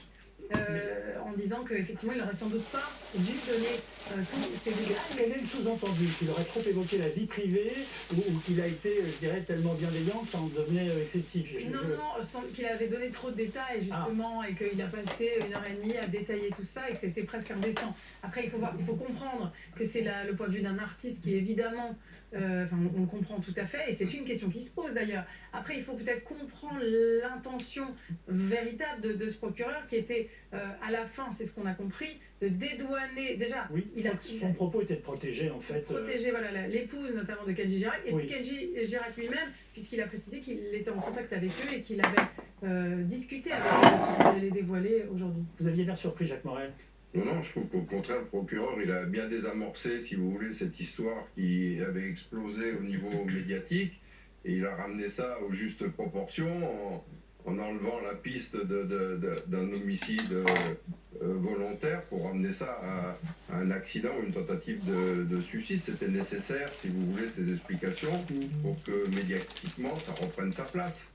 en disant qu'effectivement il n'aurait sans doute pas dû donner tous ces détails. Quel est le sous-entendu? Qu'il aurait trop évoqué la vie privée ou qu'il a été, je dirais, tellement bienveillant que ça en devenait excessif? Non, qu'il avait donné trop de détails justement et qu'il a passé 1h30 à détailler tout ça et que c'était presque indécent. Après il faut comprendre que c'est le point de vue d'un artiste qui est évidemment... on le comprend tout à fait et c'est une question qui se pose d'ailleurs. Après il faut peut-être comprendre l'intention véritable de ce procureur qui était à la fin, c'est ce qu'on a compris, de dédouaner déjà. Oui, son propos était de protéger en fait. Protéger voilà, l'épouse notamment de Kenji Girac et puis Kenji Girac lui-même, puisqu'il a précisé qu'il était en contact avec eux et qu'il avait discuté avec eux tout ce qu'il allait dévoiler aujourd'hui. Vous aviez l'air surpris, Jacques Morel? Non, je trouve qu'au contraire, le procureur, il a bien désamorcé, si vous voulez, cette histoire qui avait explosé au niveau médiatique, et il a ramené ça aux justes proportions en enlevant la piste d'un homicide volontaire pour amener ça à un accident ou une tentative de suicide. C'était nécessaire, si vous voulez, ces explications pour que médiatiquement ça reprenne sa place.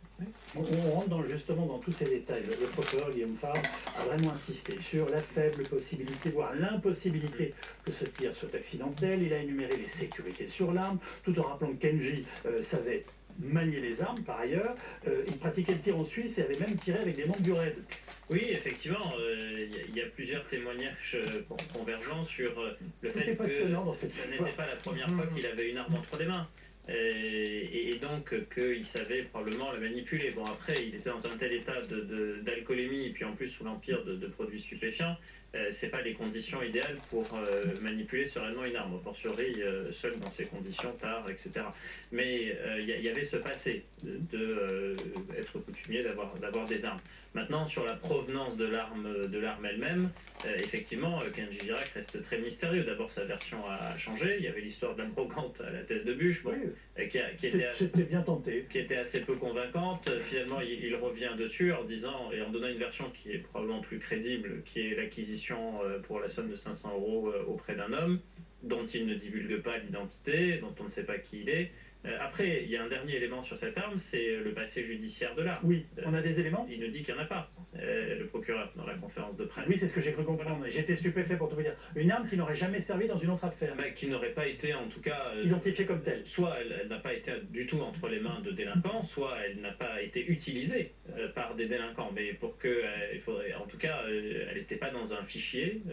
On rentre justement dans tous ces détails. Le procureur Guillaume Favre a vraiment insisté sur la faible possibilité, voire l'impossibilité que ce tir soit accidentel. Il a énuméré les sécurités sur l'arme, tout en rappelant que Kenji savait manier les armes par ailleurs. Il pratiquait le tir en Suisse et avait même tiré avec des membres du RAID. Oui, effectivement, il y a plusieurs témoignages convergents sur le fait que ce n'était pas la première fois qu'il avait une arme entre les mains. Et donc qu'il savait probablement la manipuler. Bon, après, il était dans un tel état d'alcoolémie et puis en plus sous l'empire de produits stupéfiants, c'est pas les conditions idéales pour manipuler sereinement une arme, a fortiori seul dans ces conditions, tard, etc. Mais il y avait ce passé d'être coutumier d'avoir des armes. Maintenant, sur la provenance de l'arme elle-même, effectivement, Kenji Girac reste très mystérieux. D'abord, sa version a changé. Il y avait l'histoire de la brocante à la thèse de bûche, bon, c'était bien tenté, qui était assez peu convaincante. Finalement, il revient dessus en disant et en donnant une version qui est probablement plus crédible, qui est l'acquisition pour la somme de 500 € auprès d'un homme dont il ne divulgue pas l'identité, dont on ne sait pas qui il est. Après, il y a un dernier élément sur cette arme, c'est le passé judiciaire de l'arme. Oui, on a des éléments. Il nous dit qu'il n'y en a pas, le procureur, dans la conférence de presse. Oui, c'est ce que j'ai cru comprendre. Voilà. J'étais stupéfait pour tout vous dire. Une arme qui n'aurait jamais servi dans une autre affaire. Qui n'aurait pas été, en tout cas... identifiée comme telle. Soit elle n'a pas été du tout entre les mains de délinquants, soit elle n'a pas été utilisée par des délinquants. Mais pour que... il faudrait, en tout cas, elle n'était pas dans un fichier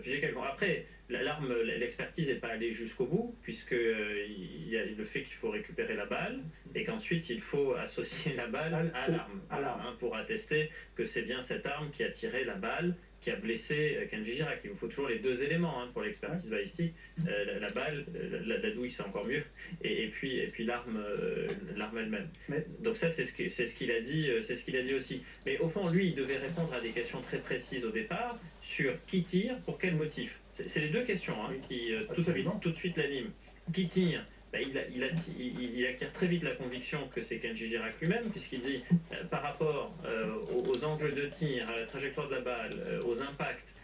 quelconque. Après... L'arme, l'expertise n'est pas allée jusqu'au bout, puisqu'il y a le fait qu'il faut récupérer la balle, et qu'ensuite il faut associer la balle à l'arme, pour attester que c'est bien cette arme qui a tiré la balle, qui a blessé Kenji Girac. Il vous faut toujours les deux éléments pour l'expertise balistique, la balle, la douille c'est encore mieux, et puis l'arme elle-même. Donc ça c'est ce qu'il a dit, aussi. Mais au fond, lui, il devait répondre à des questions très précises au départ sur qui tire, pour quel motif. C'est les deux questions qui tout de suite l'animent. Qui tire? Il acquiert très vite la conviction que c'est Kenji Girac lui-même, puisqu'il dit par rapport aux angles de tir, à la trajectoire de la balle, aux impacts,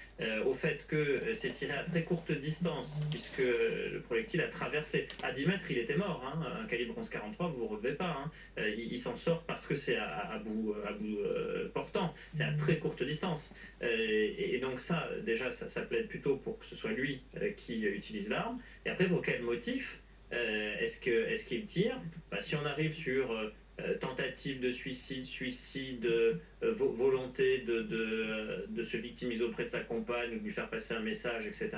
au fait que c'est tiré à très courte distance, puisque le projectile a traversé. À 10 mètres, il était mort. Un calibre 11,43, vous ne relevez pas. Il s'en sort parce que c'est à bout portant. C'est à très courte distance. Et donc ça, déjà, ça plaide plutôt pour que ce soit lui qui utilise l'arme. Et après, pour quel motif est-ce qu'il tire? Si on arrive sur tentative de suicide, volonté de se victimiser auprès de sa compagne ou de lui faire passer un message, etc.,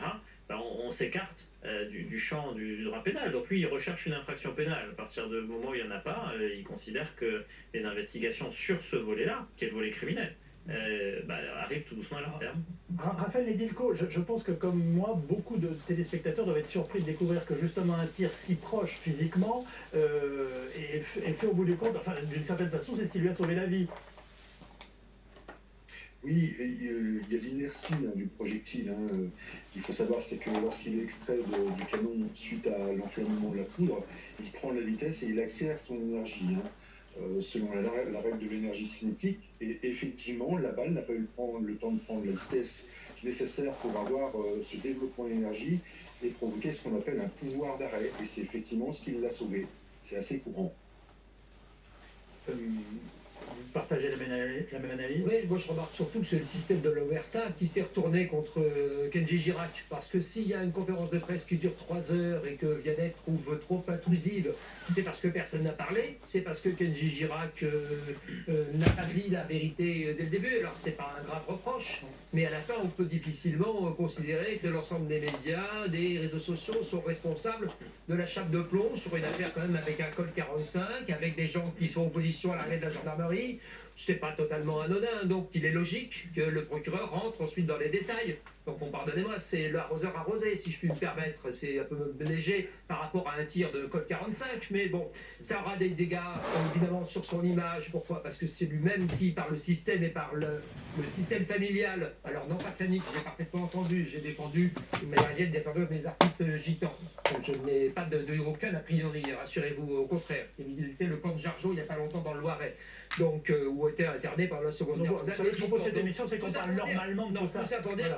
on s'écarte du champ du droit pénal. Donc lui, il recherche une infraction pénale. À partir du moment où il n'y en a pas, il considère que les investigations sur ce volet-là, qui est le volet criminel, arrivent tout doucement à leur terme. Raphaël Nedilko, je pense que comme moi, beaucoup de téléspectateurs doivent être surpris de découvrir que justement un tir si proche physiquement est fait au bout du compte, enfin d'une certaine façon, c'est ce qui lui a sauvé la vie. Oui, il y a l'inertie du projectile. Il faut savoir, c'est que lorsqu'il est extrait du canon suite à l'enflammement de la poudre, il prend la vitesse et il acquiert son énergie. Selon la règle de l'énergie cinétique, et effectivement, la balle n'a pas eu le temps de prendre la vitesse nécessaire pour avoir ce développement d'énergie et provoquer ce qu'on appelle un pouvoir d'arrêt. Et c'est effectivement ce qui l'a sauvé. C'est assez courant. Vous partagez la même analyse? Oui, moi je remarque surtout que c'est le système de l'Omerta qui s'est retourné contre Kenji Girac. Parce que s'il y a une conférence de presse qui dure 3 heures et que Vianney trouve trop intrusive, c'est parce que personne n'a parlé, c'est parce que Kenji Girac n'a pas dit la vérité dès le début. Alors c'est pas un grave reproche, mais à la fin on peut difficilement considérer que l'ensemble des médias, des réseaux sociaux sont responsables de la chape de plomb sur une affaire quand même avec un col 45, avec des gens qui sont en opposition à l'arrêt de la gendarmerie. C'est pas totalement anodin, donc il est logique que le procureur rentre ensuite dans les détails. Donc pardonnez-moi, c'est l'arroseur arrosé, si je puis me permettre. C'est un peu léger par rapport à un tir de code 45, mais bon, ça aura des dégâts évidemment sur son image. Pourquoi? Parce que c'est lui-même qui, par le système et par le système familial, alors non pas clanique, j'ai parfaitement entendu, j'ai défendu une manière de défendre des artistes gitans. Donc je n'ai pas aucun a priori, rassurez-vous, au contraire. J'ai visité le camp de Jargeau il n'y a pas longtemps dans le Loiret. Donc, où était interné par la Seconde Guerre mondiale. Le propos de cette émission, c'est qu'on parle normalement de tout ça. Tout ça pour dire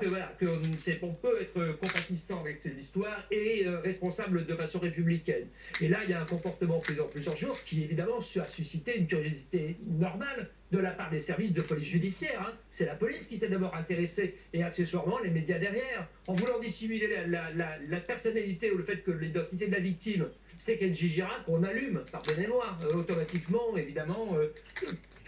qu'on peut être compatissant avec l'histoire et responsable de façon républicaine. Et là, il y a un comportement plusieurs jours qui, évidemment, a suscité une curiosité normale de la part des services de police judiciaire. Hein. C'est la police qui s'est d'abord intéressée, et accessoirement les médias derrière, en voulant dissimuler la personnalité ou le fait que l'identité de la victime, c'est Kenji Girac, on allume, pardonnez-moi, automatiquement, évidemment,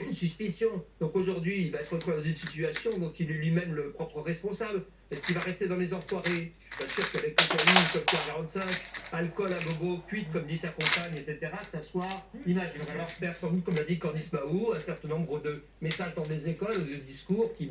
une suspicion. Donc aujourd'hui, il va se retrouver dans une situation dont il est lui-même le propre responsable. Est-ce qu'il va rester dans les enfoirés? Je suis sûr qu'avec cocaïne, comme 45, alcool à gogo, cuite, comme dit sa compagne, etc., s'asseoir, l'image. Il va alors faire sans doute, comme l'a dit Candice Mahou, un certain nombre de messages dans des écoles ou de discours qui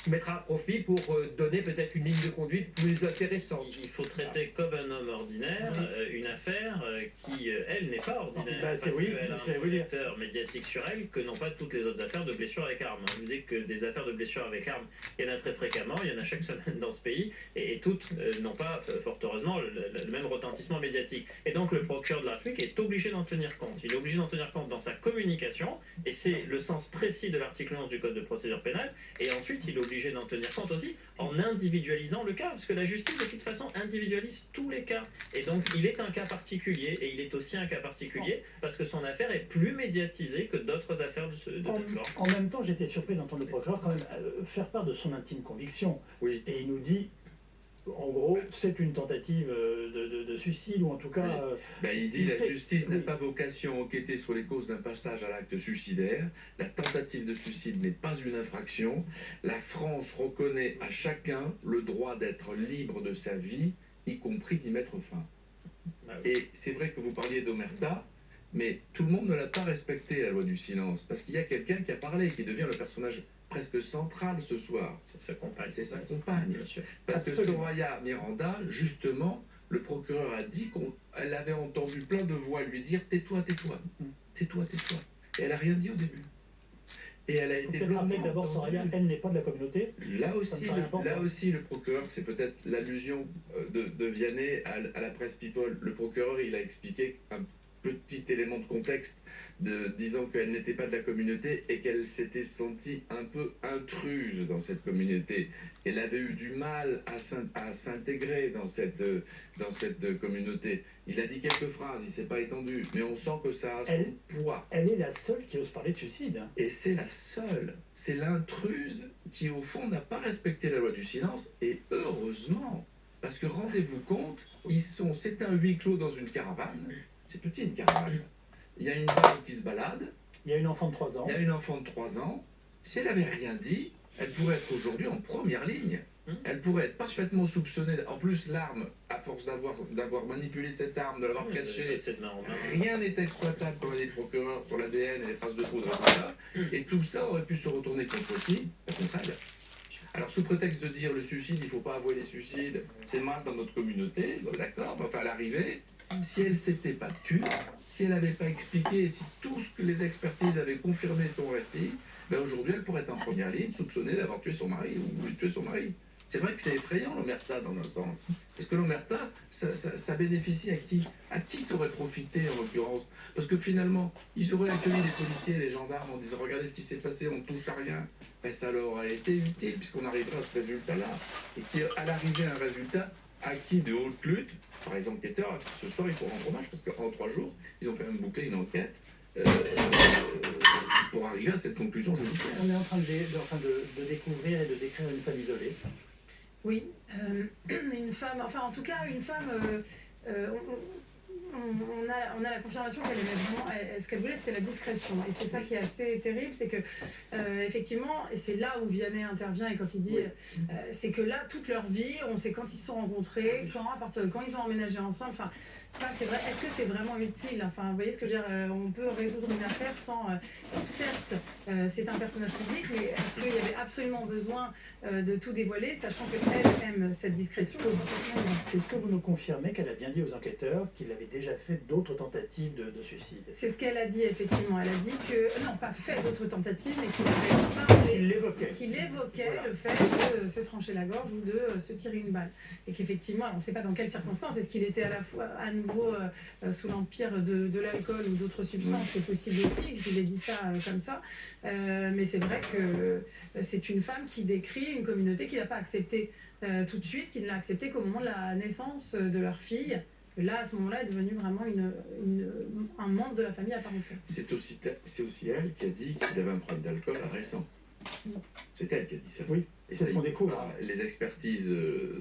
mettra à profit pour donner peut-être une ligne de conduite plus intéressante. Il faut traiter comme un homme ordinaire une affaire qui, elle, n'est pas ordinaire. Parce qu'elle a un projecteur médiatique sur elle que n'ont pas toutes les autres affaires de blessures avec armes. Je vous dis que des affaires de blessures avec armes, il y en a très fréquemment, il y en a chaque semaine dans ce pays, et toutes n'ont pas, fort heureusement, le même retentissement médiatique. Et donc le procureur de la République est obligé d'en tenir compte. Il est obligé d'en tenir compte dans sa communication, et c'est le sens précis de l'article 11 du Code de procédure pénale, et ensuite il est obligé d'en tenir compte aussi en individualisant le cas, parce que la justice de toute façon individualise tous les cas. Et donc il est un cas particulier, et il est aussi un cas particulier parce que son affaire est plus médiatisée que d'autres affaires de genre. En même temps, j'étais surpris d'entendre le procureur quand même faire part de son intime conviction. Oui. Et il nous dit, en gros, c'est une tentative de suicide, ou en tout cas... il dit la justice n'a pas vocation à enquêter sur les causes d'un passage à l'acte suicidaire. La tentative de suicide n'est pas une infraction. La France reconnaît à chacun le droit d'être libre de sa vie, y compris d'y mettre fin. Et c'est vrai que vous parliez d'Omerta, mais tout le monde ne l'a pas respecté, la loi du silence, parce qu'il y a quelqu'un qui a parlé, qui devient le personnage presque central ce soir. C'est sa compagne. C'est sa compagne. Parce que Soraya Miranda, justement, le procureur a dit qu'elle avait entendu plein de voix lui dire « tais-toi, tais-toi, tais-toi, tais-toi ». Et elle n'a rien dit au début. Et elle a été rappeler que d'abord, Soraya, elle n'est pas de la communauté. Là aussi, le procureur, c'est peut-être l'allusion de Vianney à la presse People. Le procureur, il a expliqué un petit élément de contexte disant qu'elle n'était pas de la communauté et qu'elle s'était sentie un peu intruse dans cette communauté, qu'elle avait eu du mal à s'intégrer dans cette communauté. Il a dit quelques phrases, il ne s'est pas étendu, mais on sent que ça a son poids. Elle est la seule qui ose parler de suicide. Et c'est la seule. C'est l'intruse qui, au fond, n'a pas respecté la loi du silence, et heureusement, parce que rendez-vous compte, c'est un huis clos dans une caravane. C'est petit, une caravane. Il y a une dame qui se balade. Il y a une enfant de 3 ans. Il y a une enfant de 3 ans. Si elle n'avait rien dit, elle pourrait être aujourd'hui en première ligne. Elle pourrait être parfaitement soupçonnée. En plus, l'arme, à force d'avoir manipulé cette arme, de l'avoir cachée, rien n'est exploitable comme les procureurs sur l'ADN et les traces de poudre et tout ça. Et tout ça aurait pu se retourner contre qui? Au contraire. Alors, sous prétexte de dire le suicide, il ne faut pas avouer les suicides, c'est mal dans notre communauté, bon, d'accord, mais enfin, à l'arrivée, si elle s'était pas tue, si elle n'avait pas expliqué, si tout ce que les expertises avaient confirmé son récit, ben aujourd'hui, elle pourrait être en première ligne, soupçonnée d'avoir tué son mari ou voulu tuer son mari. C'est vrai que c'est effrayant, l'omerta, dans un sens. Parce que l'omerta, ça bénéficie à qui? À qui ça aurait profité, en l'occurrence? Parce que finalement, ils auraient accueilli les policiers et les gendarmes en disant « Regardez ce qui s'est passé, on ne touche à rien ». Ben, ça leur aurait été utile, puisqu'on arriverait à ce résultat-là. Et qu'à l'arrivée à un résultat acquis de haute lutte par les enquêteurs, ce soir, il faut rendre hommage, parce qu'en 3 jours, ils ont quand même bouclé une enquête pour arriver à cette conclusion judiciaire. On est en train de découvrir et de décrire une femme isolée. Oui, une femme, enfin en tout cas une femme, on a la confirmation qu'elle aimait vraiment, ce qu'elle voulait, c'était la discrétion. Et c'est ça qui est assez terrible, c'est que, effectivement, et c'est là où Vianney intervient, et quand il dit, c'est que là, toute leur vie, on sait quand ils se sont rencontrés, à partir de quand ils ont emménagé ensemble, enfin, ça c'est vrai, est-ce que c'est vraiment utile? Enfin, vous voyez ce que je veux dire, on peut résoudre une affaire sans, certes, c'est un personnage public, mais est-ce qu'il y avait absolument besoin de tout dévoiler, sachant qu'elle aime cette discrétion? Est-ce que vous nous confirmez qu'elle a bien dit aux enquêteurs qu'il avait déjà fait d'autres tentatives de suicide? C'est ce qu'elle a dit, effectivement. Elle a dit que, non, pas fait d'autres tentatives, mais qu'il avait parlé, qu'il évoquait voilà. Le fait de se trancher la gorge ou de se tirer une balle. Et qu'effectivement, on ne sait pas dans quelles circonstances, est-ce qu'il était à la fois à nouveau sous l'empire de l'alcool ou d'autres substances, c'est possible aussi, qu'il ait dit ça comme ça. Mais c'est vrai que c'est une femme qui décrit une communauté qu'il n'a pas acceptée tout de suite, qu'il ne l'a acceptée qu'au moment de la naissance de leur fille. Là, à ce moment-là, est devenu vraiment un membre de la famille à part entière. C'est aussi elle qui a dit qu'il avait un problème d'alcool récent. C'est elle qui a dit ça. Oui, et c'est ce qu'on découvre. Les expertises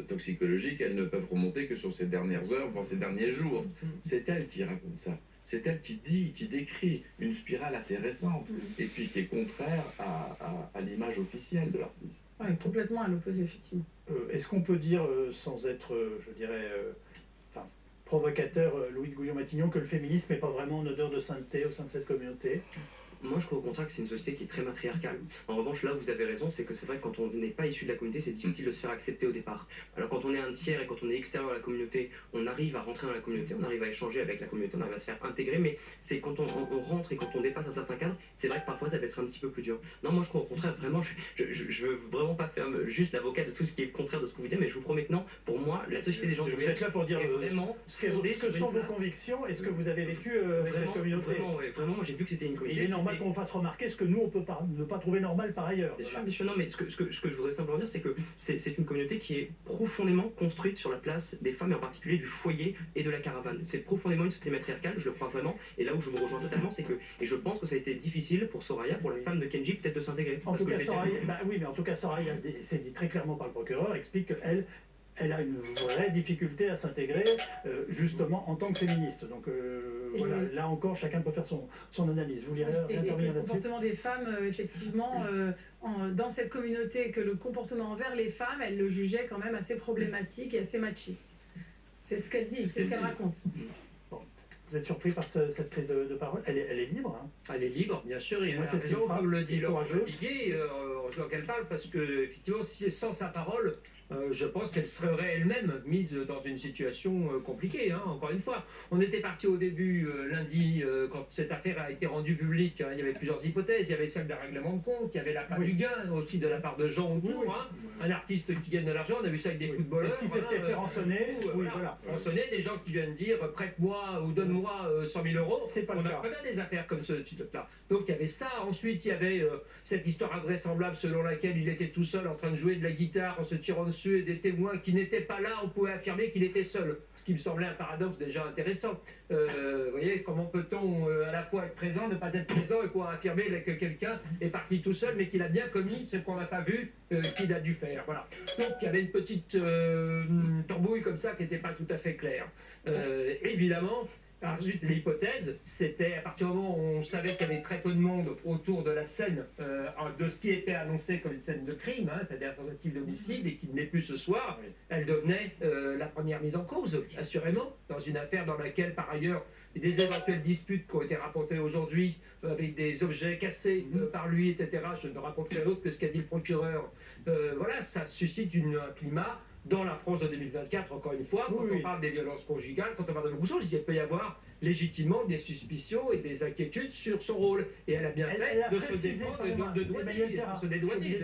toxicologiques, elles ne peuvent remonter que sur ces dernières heures, voire ces derniers jours. C'est elle qui raconte ça. C'est elle qui décrit une spirale assez récente, et puis qui est contraire à l'image officielle de l'artiste. Oui, complètement à l'opposé, effectivement. Est-ce qu'on peut dire, sans être, je dirais, provocateur, Louis de Gouillon-Matignon, que le féminisme n'est pas vraiment en odeur de sainteté au sein de cette communauté? Moi, je crois au contraire que c'est une société qui est très matriarcale. En revanche, là, vous avez raison, c'est que c'est vrai que quand on n'est pas issu de la communauté, c'est difficile de se faire accepter au départ. Alors quand on est un tiers et quand on est extérieur à la communauté, on arrive à rentrer dans la communauté, on arrive à échanger avec la communauté, on arrive à se faire intégrer, mais c'est quand on rentre et quand on dépasse un certain cadre, c'est vrai que parfois ça peut être un petit peu plus dur. Non, moi je crois au contraire, vraiment, je veux vraiment pas faire juste l'avocat de tout ce qui est contraire de ce que vous dites, mais je vous promets que non, pour moi, la société des gens vous êtes là pour dire vraiment ce que sont vos convictions et ce que vous avez vécu avec cette communauté. Vraiment, moi j'ai vu que c'était une communauté. Il est normal qu'on fasse remarquer ce que nous, on peut ne pas trouver normal par ailleurs. Bien sûr, non, mais ce que je voudrais simplement dire, c'est que c'est une communauté qui est profondément construite sur la place des femmes, et en particulier du foyer et de la caravane. C'est profondément une société matriarcale, je le crois vraiment, et là où je vous rejoins totalement, c'est que, et je pense que ça a été difficile pour Soraya, pour la femme de Kenji, peut-être de s'intégrer. En tout cas, Soraya, oui, mais en tout cas, Soraya, c'est dit très clairement par le procureur, explique qu'elle a une vraie difficulté à s'intégrer, justement, en tant que féministe. Donc voilà, là encore, chacun peut faire son analyse. Vous voulez intervenir là-dessus? Le comportement des femmes, effectivement, dans cette communauté, que le comportement envers les femmes, elle le jugeait quand même assez problématique et assez machiste. C'est ce qu'elle dit, c'est ce qu'elle raconte. Bon. Vous êtes surpris par cette prise de parole? Elle est libre, hein? Elle est libre, bien sûr, et elle a raison, comme le dit Laurent Jodiguet, dont elle parle, parce que, effectivement, sans sa parole, je pense qu'elle serait elle-même mise dans une situation compliquée, hein, encore une fois. On était parti au début, lundi, quand cette affaire a été rendue publique, hein, il y avait plusieurs hypothèses. Il y avait celle d'un règlement de compte, il y avait la part du gain, aussi de la part de gens autour. Hein, un artiste qui gagne de l'argent, on a vu ça avec des footballeurs. Est-ce qu'il s'est fait faire rançonner? Rançonner, des gens qui viennent dire prête-moi ou donne-moi 100 000 euros. C'est pas on apprenait des affaires comme ce type-là. Donc il y avait ça. Ensuite, il y avait cette histoire invraisemblable selon laquelle il était tout seul en train de jouer de la guitare en se tirant dessus, et des témoins qui n'étaient pas là, on pouvait affirmer qu'il était seul. Ce qui me semblait un paradoxe déjà intéressant. Vous voyez, comment peut-on à la fois être présent, ne pas être présent, et pouvoir affirmer que quelqu'un est parti tout seul, mais qu'il a bien commis ce qu'on n'a pas vu qu'il a dû faire. Voilà. Donc il y avait une petite tambouille comme ça qui n'était pas tout à fait claire. Évidemment, l'hypothèse, c'était à partir du moment où on savait qu'il y avait très peu de monde autour de la scène de ce qui était annoncé comme une scène de crime, hein, c'est-à-dire tentative d'homicide, et qu'il n'est plus ce soir, elle devenait la première mise en cause, assurément, dans une affaire dans laquelle, par ailleurs, des éventuelles disputes qui ont été rapportées aujourd'hui avec des objets cassés par lui, etc. Je ne raconterai d'autre que ce qu'a dit le procureur. Voilà, ça suscite un climat dans la France de 2024, encore une fois, quand on parle des violences conjugales, quand on parle de beaucoup de choses, il peut y avoir légitimement des suspicions et des inquiétudes sur son rôle. Et elle a bien fait de se défendre, de dédouaner.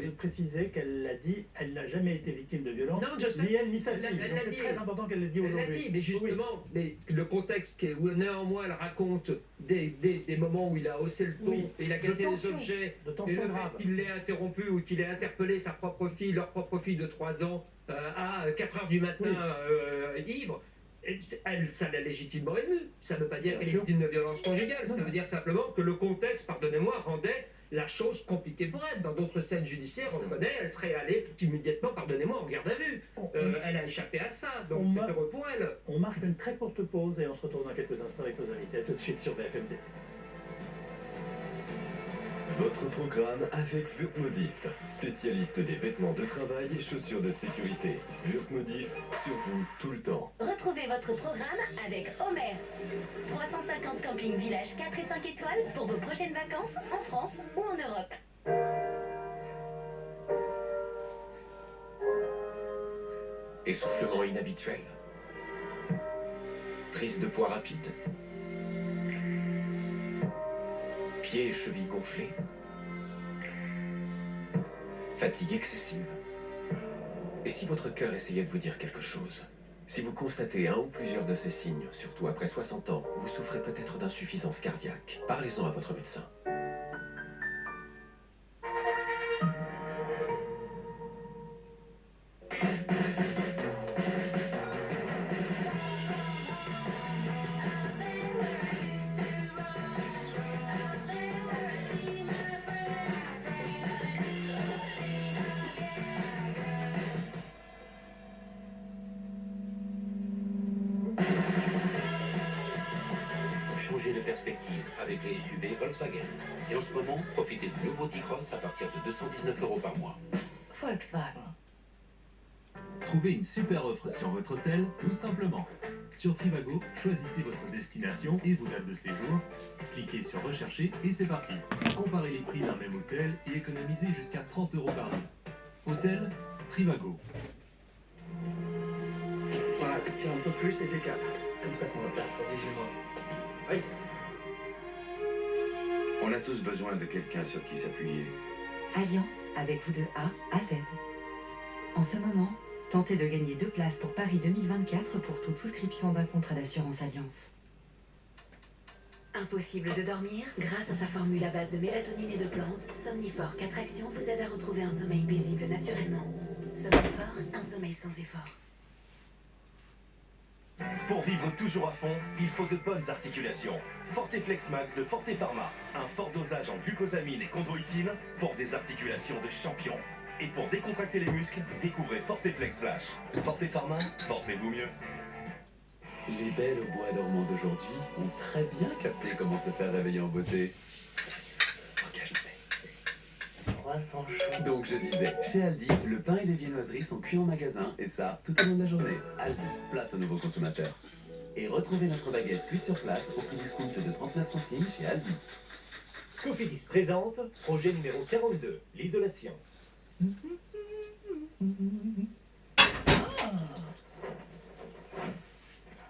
De préciser qu'elle l'a dit, elle n'a jamais été victime de violence, ni elle ni sa fille. Donc c'est très important qu'elle le dise aujourd'hui. Elle l'a dit, mais justement, mais le contexte où néanmoins elle raconte des moments où il a haussé le ton, et il a cassé des objets, et le fait qu'il l'ait interrompu ou qu'il ait interpellé sa propre fille, leur propre fille de 3 ans, à 4 h du matin, ivre, ça l'a légitimement ému. Ça ne veut pas dire qu'elle est victime de violence conjugale, ça veut dire simplement que le contexte, pardonnez-moi, rendait la chose compliquée pour elle. Dans d'autres scènes judiciaires, on le connaît, elle serait allée immédiatement, pardonnez-moi, en garde à vue. Elle a échappé à ça, donc c'est heureux pour elle. On marque une très courte pause et on se retrouve dans quelques instants avec nos invités. A tout de suite sur BFM TV. Votre programme avec Wurtmodif, spécialiste des vêtements de travail et chaussures de sécurité. Wurtmodif, sur vous tout le temps. Retrouvez votre programme avec Homer. 350 campings village 4 et 5 étoiles pour vos prochaines vacances en France ou en Europe. Essoufflement inhabituel. Prise de poids rapide. Pieds et chevilles gonflés. Fatigue excessive. Et si votre cœur essayait de vous dire quelque chose? Si vous constatez un ou plusieurs de ces signes, surtout après 60 ans, vous souffrez peut-être d'insuffisance cardiaque. Parlez-en à votre médecin. Changez de perspective avec les SUV Volkswagen. Et en ce moment, profitez du nouveau T-Cross à partir de 219 € par mois. Volkswagen. Trouvez une super offre sur votre hôtel, tout simplement. Sur Trivago, choisissez votre destination et vos dates de séjour. Cliquez sur Rechercher et c'est parti. Comparez les prix d'un même hôtel et économisez jusqu'à 30 € par nuit. Hôtel Trivago. Voilà, tire un peu plus et décale. Comme ça qu'on va faire pour 18 mois. Oui. On a tous besoin de quelqu'un sur qui s'appuyer. Alliance avec vous de A à Z. En ce moment, tentez de gagner 2 places pour Paris 2024 pour toute souscription d'un contrat d'assurance Alliance. Impossible de dormir? Grâce à sa formule à base de mélatonine et de plantes, Somnifort 4 actions vous aide à retrouver un sommeil paisible naturellement. Somnifort, un sommeil sans effort. Pour vivre toujours à fond, il faut de bonnes articulations. Forteflex Max de Forte Pharma. Un fort dosage en glucosamine et chondroïtine pour des articulations de champion. Et pour décontracter les muscles, découvrez Forteflex Flash. Forte Pharma, portez-vous mieux. Les belles au bois dormant d'aujourd'hui ont très bien capté comment se faire réveiller en beauté. Donc je disais, chez Aldi, le pain et les viennoiseries sont cuits en magasin, et ça, tout au long de la journée. Aldi, place aux nouveaux consommateurs. Et retrouvez notre baguette cuite sur place au prix discount de 39 centimes chez Aldi. Cofidis présente, projet numéro 42, l'isolation.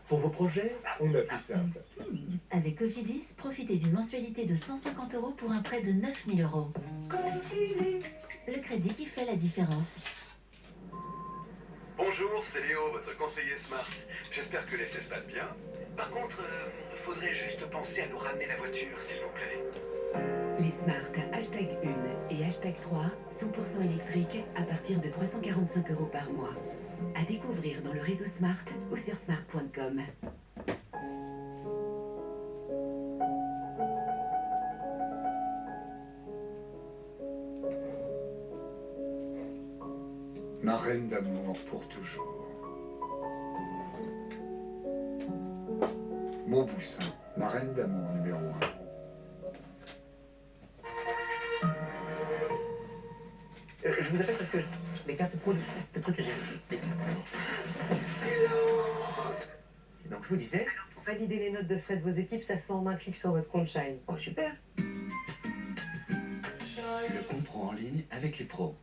Pour vos projets, on a plus simple. Avec Cofidis, profitez d'une mensualité de 150 € pour un prêt de 9 000 €. Cofidis, le crédit qui fait la différence. Bonjour, c'est Léo, votre conseiller Smart. J'espère que l'essai se passe bien. Par contre, faudrait juste penser à nous ramener la voiture, s'il vous plaît. Les Smart #1 et #3, 100% électriques à partir de 345 € par mois. À découvrir dans le réseau Smart ou sur smart.com. Ma reine d'amour pour toujours. Mauboussin, ma reine d'amour numéro 1. Je vous appelle parce que les cartes pro de trucs que j'ai. Donc je vous disais. Pour valider les notes de frais de vos équipes, ça se fait en un clic sur votre compte Shine. Oh super. Le compte pro en ligne avec les pros.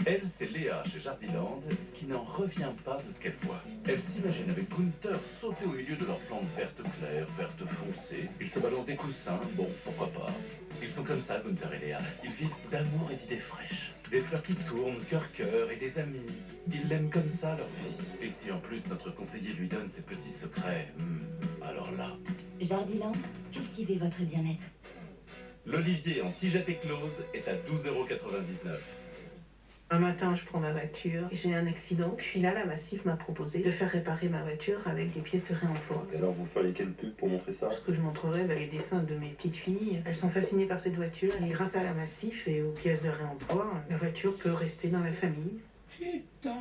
Elle, c'est Léa chez Jardiland, qui n'en revient pas de ce qu'elle voit. Elle s'imagine avec Gunther sauter au milieu de leurs plantes vertes claires, vertes foncées. Ils se balancent des coussins, bon, pourquoi pas. Ils sont comme ça, Gunther et Léa. Ils vivent d'amour et d'idées fraîches. Des fleurs qui tournent, cœur-cœur et des amis. Ils l'aiment comme ça, leur vie. Et si en plus notre conseiller lui donne ses petits secrets, alors là... Jardiland, cultivez votre bien-être. L'olivier en tigette éclose est à 12,99 €. Un matin, je prends ma voiture, j'ai un accident, puis là, la Massif m'a proposé de faire réparer ma voiture avec des pièces de réemploi. Et alors, vous fallait quelle pub pour montrer ça? Ce que je montrerai, les dessins de mes petites filles. Elles sont fascinées par cette voiture, et grâce à la Massif et aux pièces de réemploi, la voiture peut rester dans la famille. Putain!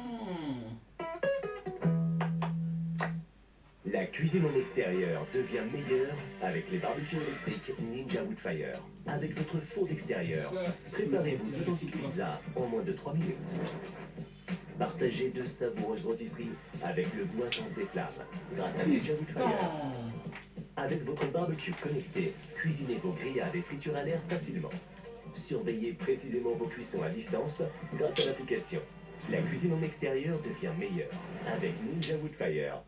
La cuisine en extérieur devient meilleure avec les barbecues électriques Ninja Woodfire. Avec votre four d'extérieur, préparez vos authentiques pizzas en moins de 3 minutes. Partagez de savoureuses rôtisseries avec le goût intense des flammes grâce à Ninja Woodfire. Avec votre barbecue connecté, cuisinez vos grillades et fritures à l'air facilement. Surveillez précisément vos cuissons à distance grâce à l'application. La cuisine en extérieur devient meilleure avec Ninja Woodfire.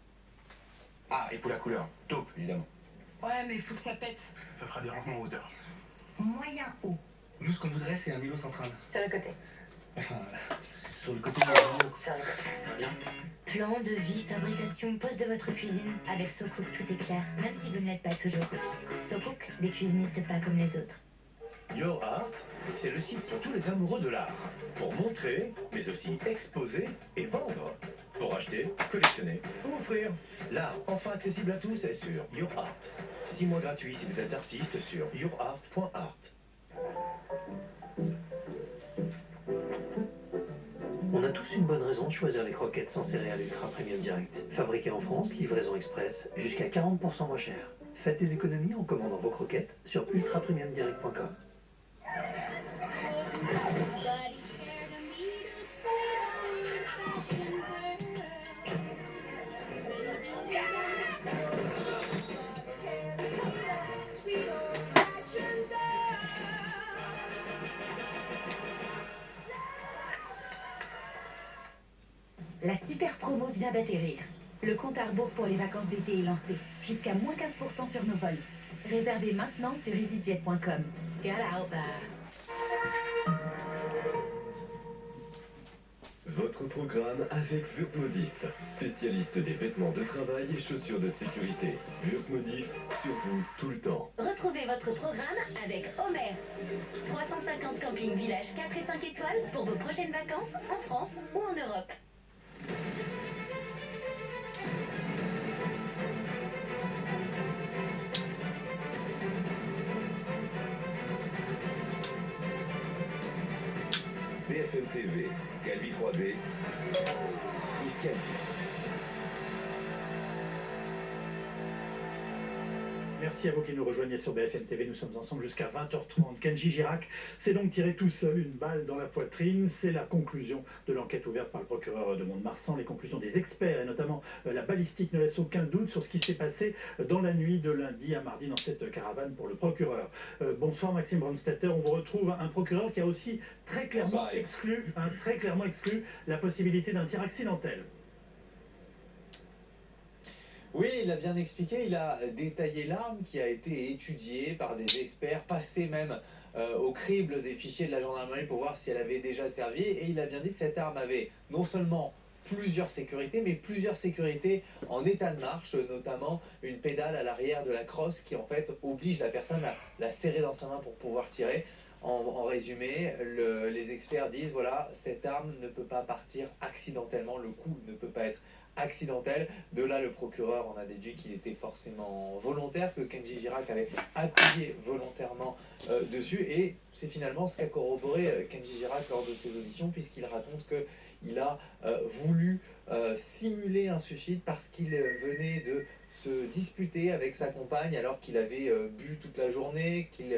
Ah, et pour la couleur, taupe, évidemment. Ouais, mais il faut que ça pète. Ça fera des rangements en hauteur. Moyen haut. Nous, ce qu'on voudrait, c'est un îlot central. Sur le côté. Enfin, sur le côté de l'îlot. Sur le côté. Très bien. Plan de vie, fabrication, poste de votre cuisine. Avec SoCook, tout est clair, même si vous ne l'êtes pas toujours. SoCook, des cuisinistes pas comme les autres. Your Art, c'est le site pour tous les amoureux de l'art. Pour montrer, mais aussi exposer et vendre. Pour acheter, collectionner ou offrir. L'art enfin accessible à tous est sur Your Art. 6 mois gratuits si vous êtes artiste sur yourart.art. On a tous une bonne raison de choisir les croquettes sans céréales Ultra Premium Direct. Fabriquées en France, livraison express, jusqu'à 40% moins cher. Faites des économies en commandant vos croquettes sur ultrapremiumdirect.com. La super promo vient d'atterrir. Le compte à rebours pour les vacances d'été est lancé. Jusqu'à moins 15% sur nos vols. Réservez maintenant sur easyjet.com. Get out there. Votre programme avec Wurtmodif, spécialiste des vêtements de travail et chaussures de sécurité. Wurtmodif, sur vous tout le temps. Retrouvez votre programme avec Homer. 350 campings villages 4 et 5 étoiles pour vos prochaines vacances en France ou en Europe. BFM TV, Calvi 3D, Yves Calvi. Merci à vous qui nous rejoignez sur BFM TV. Nous sommes ensemble jusqu'à 20h30. Kenji Girac s'est donc tiré tout seul une balle dans la poitrine. C'est la conclusion de l'enquête ouverte par le procureur de Mont-de-Marsan. Les conclusions des experts et notamment la balistique ne laissent aucun doute sur ce qui s'est passé dans la nuit de lundi à mardi dans cette caravane pour le procureur. Bonsoir Maxime Brandstetter. On vous retrouve un procureur qui a aussi très clairement exclu la possibilité d'un tir accidentel. Oui, il a bien expliqué, il a détaillé l'arme qui a été étudiée par des experts, passée même au crible des fichiers de la gendarmerie pour voir si elle avait déjà servi. Et il a bien dit que cette arme avait non seulement plusieurs sécurités, mais plusieurs sécurités en état de marche, notamment une pédale à l'arrière de la crosse qui en fait oblige la personne à la serrer dans sa main pour pouvoir tirer. En résumé, les experts disent, voilà, cette arme ne peut pas partir accidentellement, le coup ne peut pas être accidentel. De là, le procureur en a déduit qu'il était forcément volontaire, que Kenji Girac avait appuyé volontairement dessus. Et c'est finalement ce qu'a corroboré Kenji Girac lors de ses auditions, puisqu'il raconte qu'il a voulu simuler un suicide parce qu'il venait de se disputer avec sa compagne alors qu'il avait bu toute la journée, qu'il